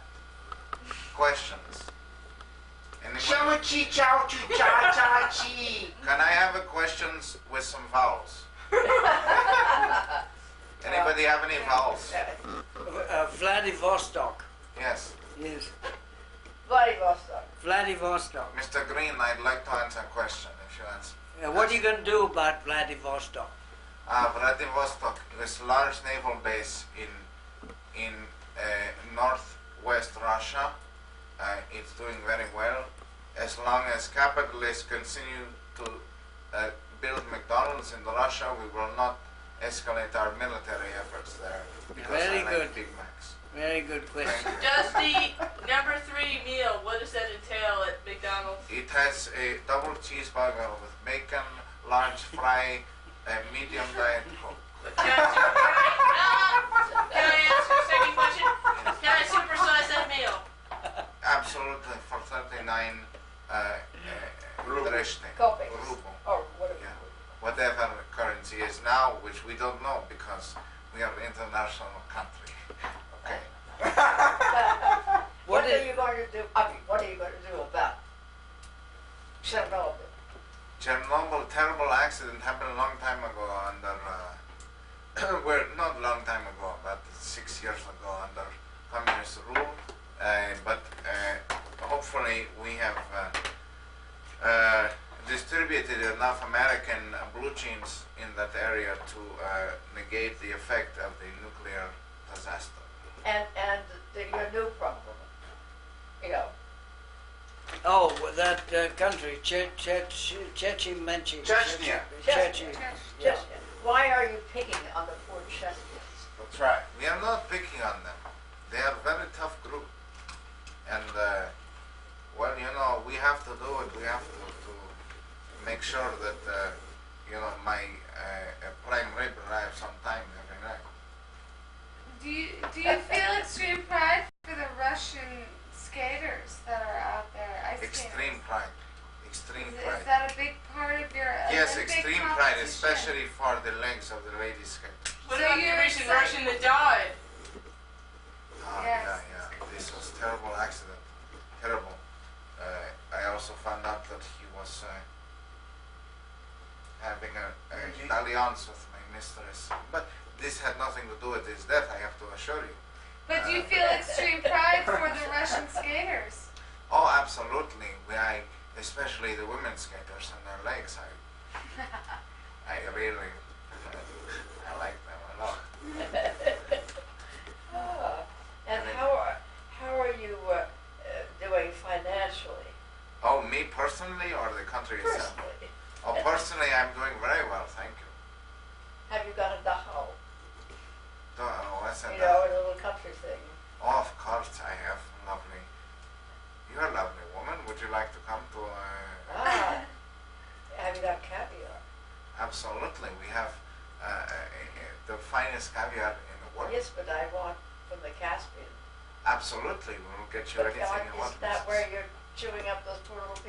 Questions? Chi chow chu cha cha chi. Can I have a questions with some vowels? Anybody have any vowels? Vladivostok. Yes. Yes. Vladivostok. Vladivostok. Mr. Green, I'd like to answer a question if you answer. What are you going to do about Vladivostok? Vladivostok is a large naval base in northwest Russia. It's doing very well. As long as capitalists continue to build McDonald's in Russia, we will not escalate our military efforts there. Because Very I like good. Big Macs. Very good question. Does the number 3 meal, what does that entail at McDonald's? It has a double cheeseburger with bacon, large fry, a medium diet Coke. Can I ask you a second question? Can I supersize that meal? Absolutely, for 39 dreshte. Ruble. Or whatever. Yeah. Whatever currency is now, which we don't know because we are an international country. Okay. What are you going to do? I mean, what are you going to do about Chernobyl? Chernobyl, terrible accident happened a long time ago under, well, not long time ago, but 6 years ago under communist rule. But hopefully we have distributed enough American blue jeans in that area to negate the effect of the nuclear disaster. And your new problem, you know. Oh, that country, Chechnya. Chechnya. Why are you picking on the poor Chechens? That's right. We are not picking on them. They are a very tough group. And, well, you know, we have to do it. We have to make sure that, you know, my prime rib arrives on time every night. Do you feel extreme pride for the Russian skaters that are out there? Ice Extreme skaters? pride. Extreme Is pride. that a big part of your Yes, Olympic extreme pride, competition? especially for the legs of the ladies skaters. What about the recent Russian that died? Oh, Yes. yeah. This was terrible accident. Terrible. I also found out that he was having a dalliance with my mistress. But this had nothing to do with his death, I have to assure you. But do you feel extreme pride for the Russian skaters? Oh, absolutely. Especially the women skaters and their legs. I really, I like them a lot. And how are you doing financially? Oh, me personally or the country itself? Personally. Oh, personally, I'm doing very well, thank you. Have you got a dachau? What's that? You know, a little country thing. Oh, of course I have. Lovely. You're a lovely woman. Would you like to come to Have you got caviar? Absolutely. We have the finest caviar in the world. Yes, but I want from the Caspian. Absolutely. We'll get you But anything you want. is that where you're chewing up those poor little